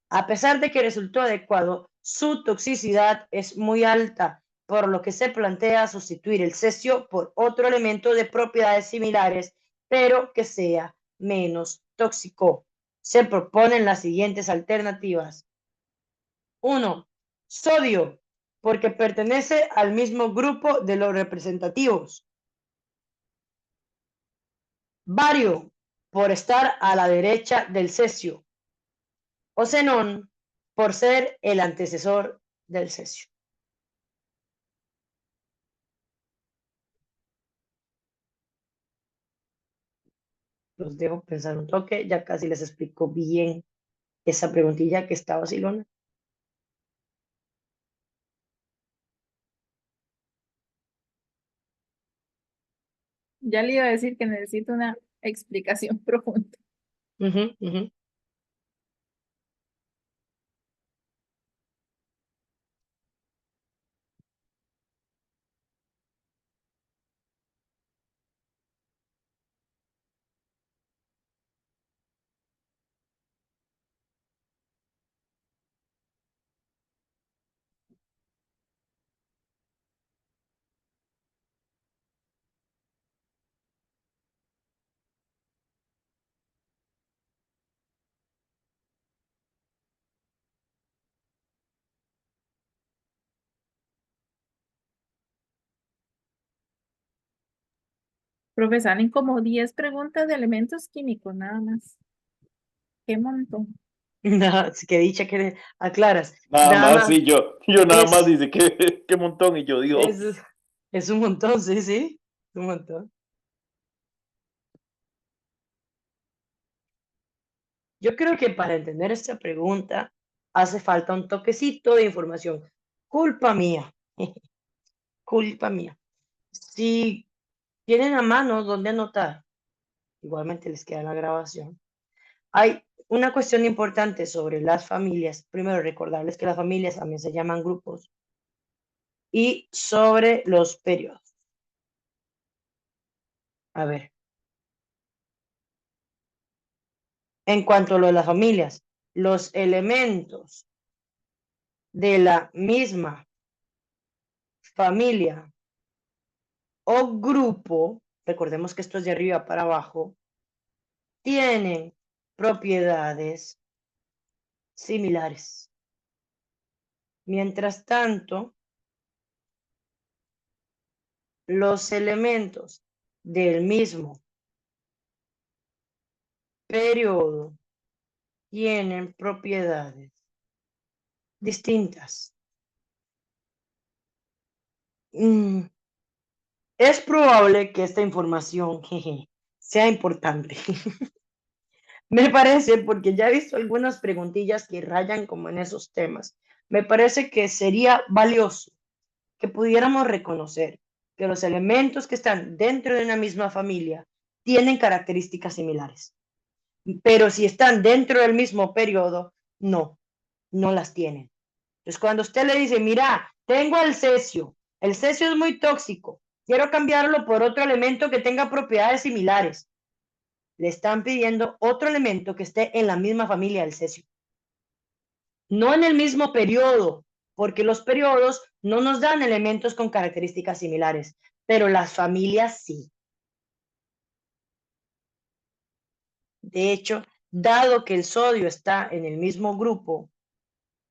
A pesar de que resultó adecuado, su toxicidad es muy alta, por lo que se plantea sustituir el cesio por otro elemento de propiedades similares, pero que sea menos tóxico. Se proponen las siguientes alternativas. 1. Sodio, porque pertenece al mismo grupo de los representativos. Bario, por estar a la derecha del cesio. O xenón, por ser el antecesor del cesio. Los dejo pensar un toque, ya casi les explico bien esa preguntilla que estaba vacilona. Ya le iba a decir que necesito una explicación profunda. Ujú, ujú. Profe, salen como 10 preguntas de elementos químicos, nada más. Qué montón. Nada, sí, que dicha que aclaras. Nada Nada más, más sí, yo nada más es, dice que qué montón y yo Dios. es un montón, sí, sí, un montón. Yo creo que para entender esta pregunta hace falta un toquecito de información. Culpa mía, culpa mía. Si tienen a mano donde anotar, igualmente les queda la grabación. Hay una cuestión importante sobre las familias. Primero, recordarles que las familias también se llaman grupos. Y sobre los periodos. A ver, en cuanto a lo de las familias, los elementos de la misma familia o grupo, recordemos que esto es de arriba para abajo, tienen propiedades similares. Mientras tanto, los elementos del mismo periodo tienen propiedades distintas. Es probable que esta información sea importante. Me parece, porque ya he visto algunas preguntillas que rayan como en esos temas. Me parece que sería valioso que pudiéramos reconocer que los elementos que están dentro de una misma familia tienen características similares, pero si están dentro del mismo periodo, no las tienen. Entonces, cuando usted le dice, mira, tengo el cesio es muy tóxico, quiero cambiarlo por otro elemento que tenga propiedades similares, le están pidiendo otro elemento que esté en la misma familia del cesio. No en el mismo periodo, porque los periodos no nos dan elementos con características similares, pero las familias sí. De hecho, dado que el sodio está en el mismo grupo,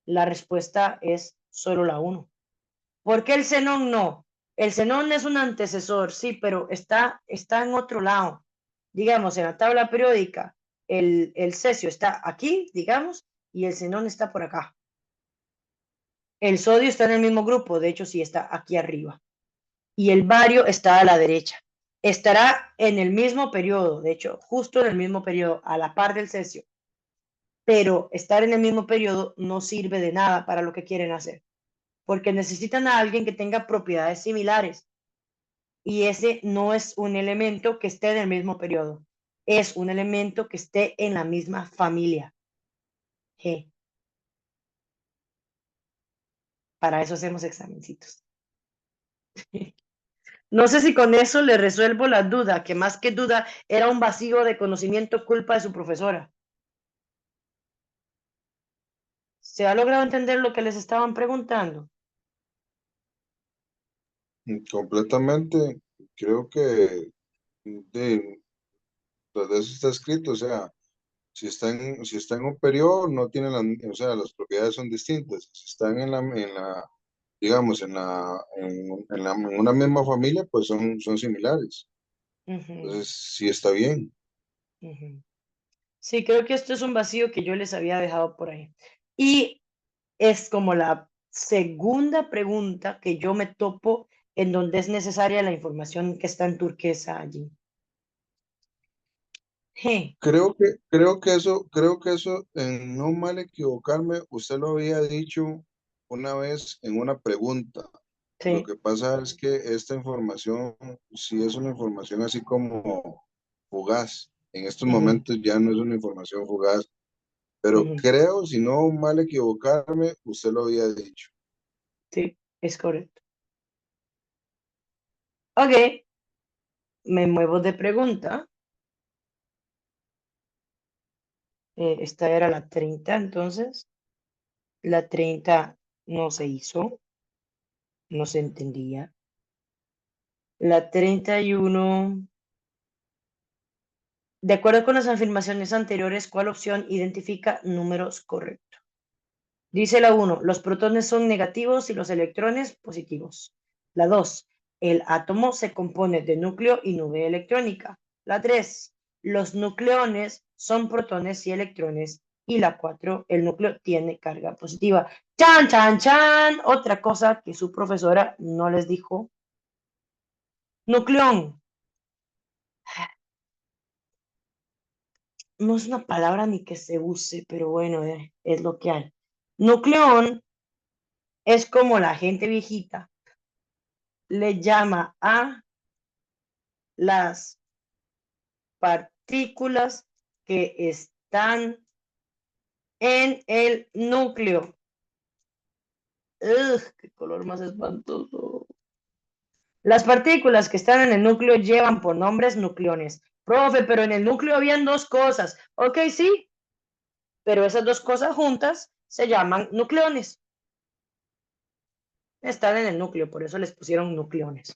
la respuesta es solo la 1. ¿Por qué el xenón no? El xenón es un antecesor, sí, pero está en otro lado. Digamos, en la tabla periódica, el cesio está aquí, digamos, y el xenón está por acá. El sodio está en el mismo grupo, de hecho, sí está aquí arriba. Y el bario está a la derecha. Estará en el mismo periodo, de hecho, justo en el mismo periodo, a la par del cesio. Pero estar en el mismo periodo no sirve de nada para lo que quieren hacer, porque necesitan a alguien que tenga propiedades similares. Y ese no es un elemento que esté en el mismo periodo, es un elemento que esté en la misma familia. G. Para eso hacemos examencitos. No sé si con eso le resuelvo la duda, que más que duda era un vacío de conocimiento culpa de su profesora. ¿Se ha logrado entender lo que les estaban preguntando? Completamente, creo que pues de eso está escrito, o sea, si está en un periodo, no tienen o sea, las propiedades son distintas. Si están digamos, en una misma familia, pues son similares. Ujú, Entonces, sí está bien. ujú. Sí, creo que esto es un vacío que yo les había dejado por ahí. Y es como la segunda pregunta que yo me topo en donde es necesaria la información que está en turquesa allí. Je. Creo que eso, en no mal equivocarme, usted lo había dicho una vez en una pregunta. Lo Sí. que pasa es que esta información, sí es una información así como fugaz. En estos Ujú, momentos ya no es una información fugaz, pero ujú. creo, si no mal equivocarme, usted lo había dicho. Sí, es correcto. Ok, me muevo de pregunta. Esta era la 30, entonces. La 30 no se hizo, no se entendía. La 31, de acuerdo con las afirmaciones anteriores, ¿cuál opción identifica números correctos? Dice la 1, los protones son negativos y los electrones positivos. La 2, el átomo se compone de núcleo y nube electrónica. La 3, los nucleones son protones y electrones. Y la 4, el núcleo tiene carga positiva. ¡Chan, chan, chan! Otra cosa que su profesora no les dijo. Nucleón. No es una palabra ni que se use, pero bueno, es lo que hay. Nucleón es como la gente viejita le llama a las partículas que están en el núcleo. ¡Ugh! ¡Qué color más espantoso! Las partículas que están en el núcleo llevan por nombres nucleones. Profe, pero en el núcleo habían dos cosas. Ok, sí, pero esas dos cosas juntas se llaman nucleones. Están en el núcleo, por eso les pusieron nucleones.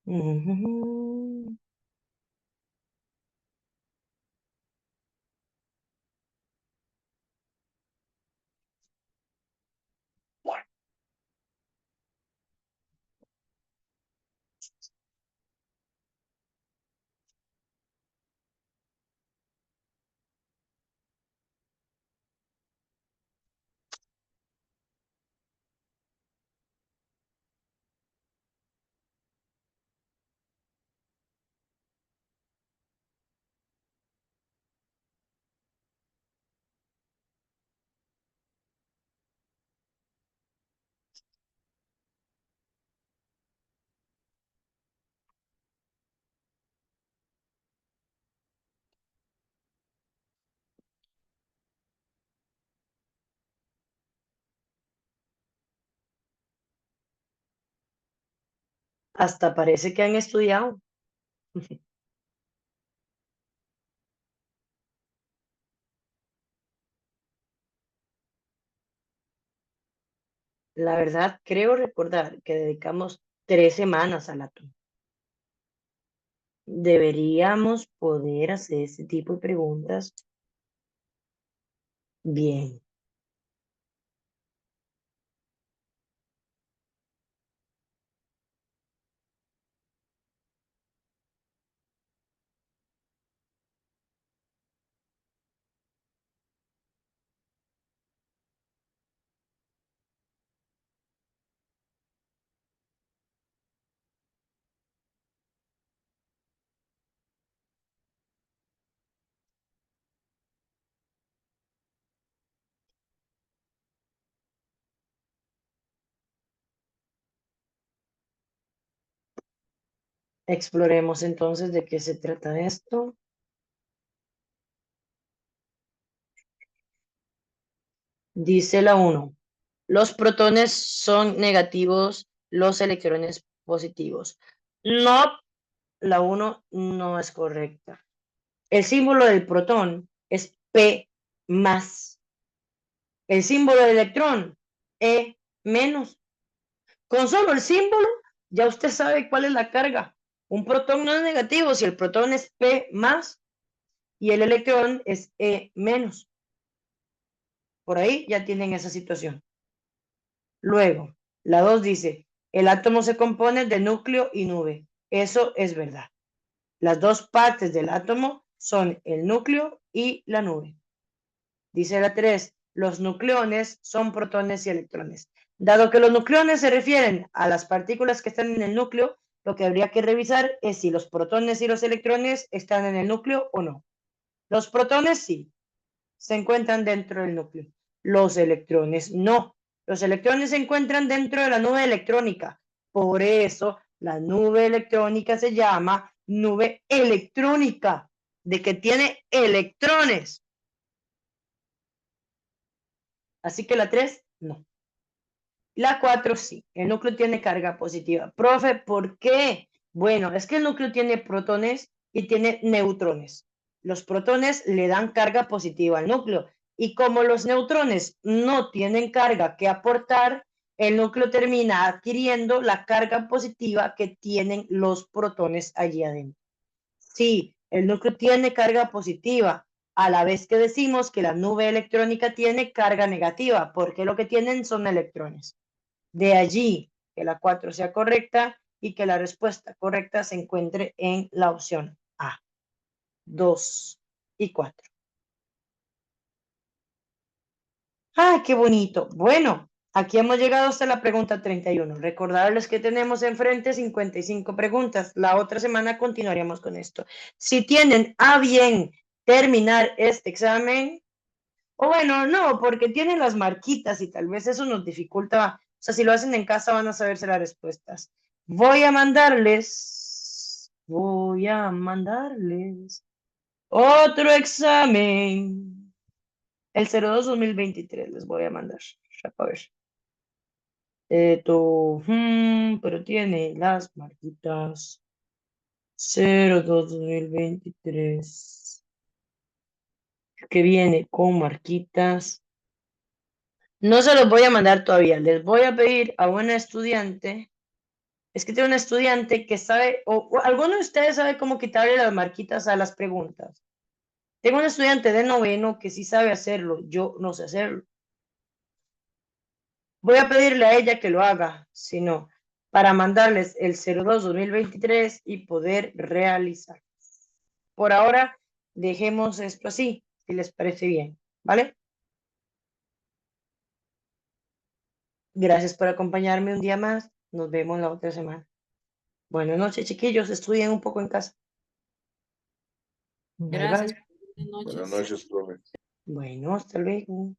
Ujú. Hasta parece que han estudiado. La verdad, creo recordar que dedicamos 3 semanas al átomo. Deberíamos poder hacer ese tipo de preguntas bien. Exploremos entonces de qué se trata esto. Dice la 1. Los protones son negativos, los electrones positivos. No, la 1 no es correcta. El símbolo del protón es P más. El símbolo del electrón, E menos. Con solo el símbolo, ya usted sabe cuál es la carga. Un protón no es negativo si el protón es P más y el electrón es E menos. Por ahí ya tienen esa situación. Luego, la 2 dice, el átomo se compone de núcleo y nube. Eso es verdad. Las dos partes del átomo son el núcleo y la nube. Dice la 3, los nucleones son protones y electrones. Dado que los nucleones se refieren a las partículas que están en el núcleo, lo que habría que revisar es si los protones y los electrones están en el núcleo o no. Los protones sí, se encuentran dentro del núcleo. Los electrones no. Los electrones se encuentran dentro de la nube electrónica. Por eso la nube electrónica se llama nube electrónica, de que tiene electrones. Así que la 3, no. La 4, sí. El núcleo tiene carga positiva. Profe, ¿por qué? Bueno, es que el núcleo tiene protones y tiene neutrones. Los protones le dan carga positiva al núcleo. Y como los neutrones no tienen carga que aportar, el núcleo termina adquiriendo la carga positiva que tienen los protones allí adentro. Sí, el núcleo tiene carga positiva, a la vez que decimos que la nube electrónica tiene carga negativa, porque lo que tienen son electrones. De allí que la 4 sea correcta y que la respuesta correcta se encuentre en la opción A, 2 y 4. ¡Ay, qué bonito! Bueno, aquí hemos llegado hasta la pregunta 31. Recordarles que tenemos enfrente 55 preguntas. La otra semana continuaremos con esto. Si tienen a bien terminar este examen, o bueno, no, porque tienen las marquitas y tal vez eso nos dificulta. O sea, si lo hacen en casa van a saberse las respuestas. Voy a mandarles otro examen. El 02-2023 les voy a mandar. A ver. Pero tiene las marquitas 02-2023. Que viene con marquitas. No se los voy a mandar todavía. Les voy a pedir a una estudiante. Es que tengo una estudiante que sabe, o alguno de ustedes sabe cómo quitarle las marquitas a las preguntas. Tengo un estudiante de noveno que sí sabe hacerlo. Yo no sé hacerlo. Voy a pedirle a ella que lo haga, si no, para mandarles el 02-2023 y poder realizar. Por ahora, dejemos esto así, si les parece bien, ¿vale? Gracias por acompañarme un día más. Nos vemos la otra semana. Buenas noches, chiquillos. Estudien un poco en casa. Bye, Gracias. bye. Buenas noches. Buenas noches, profe. Bueno, hasta luego.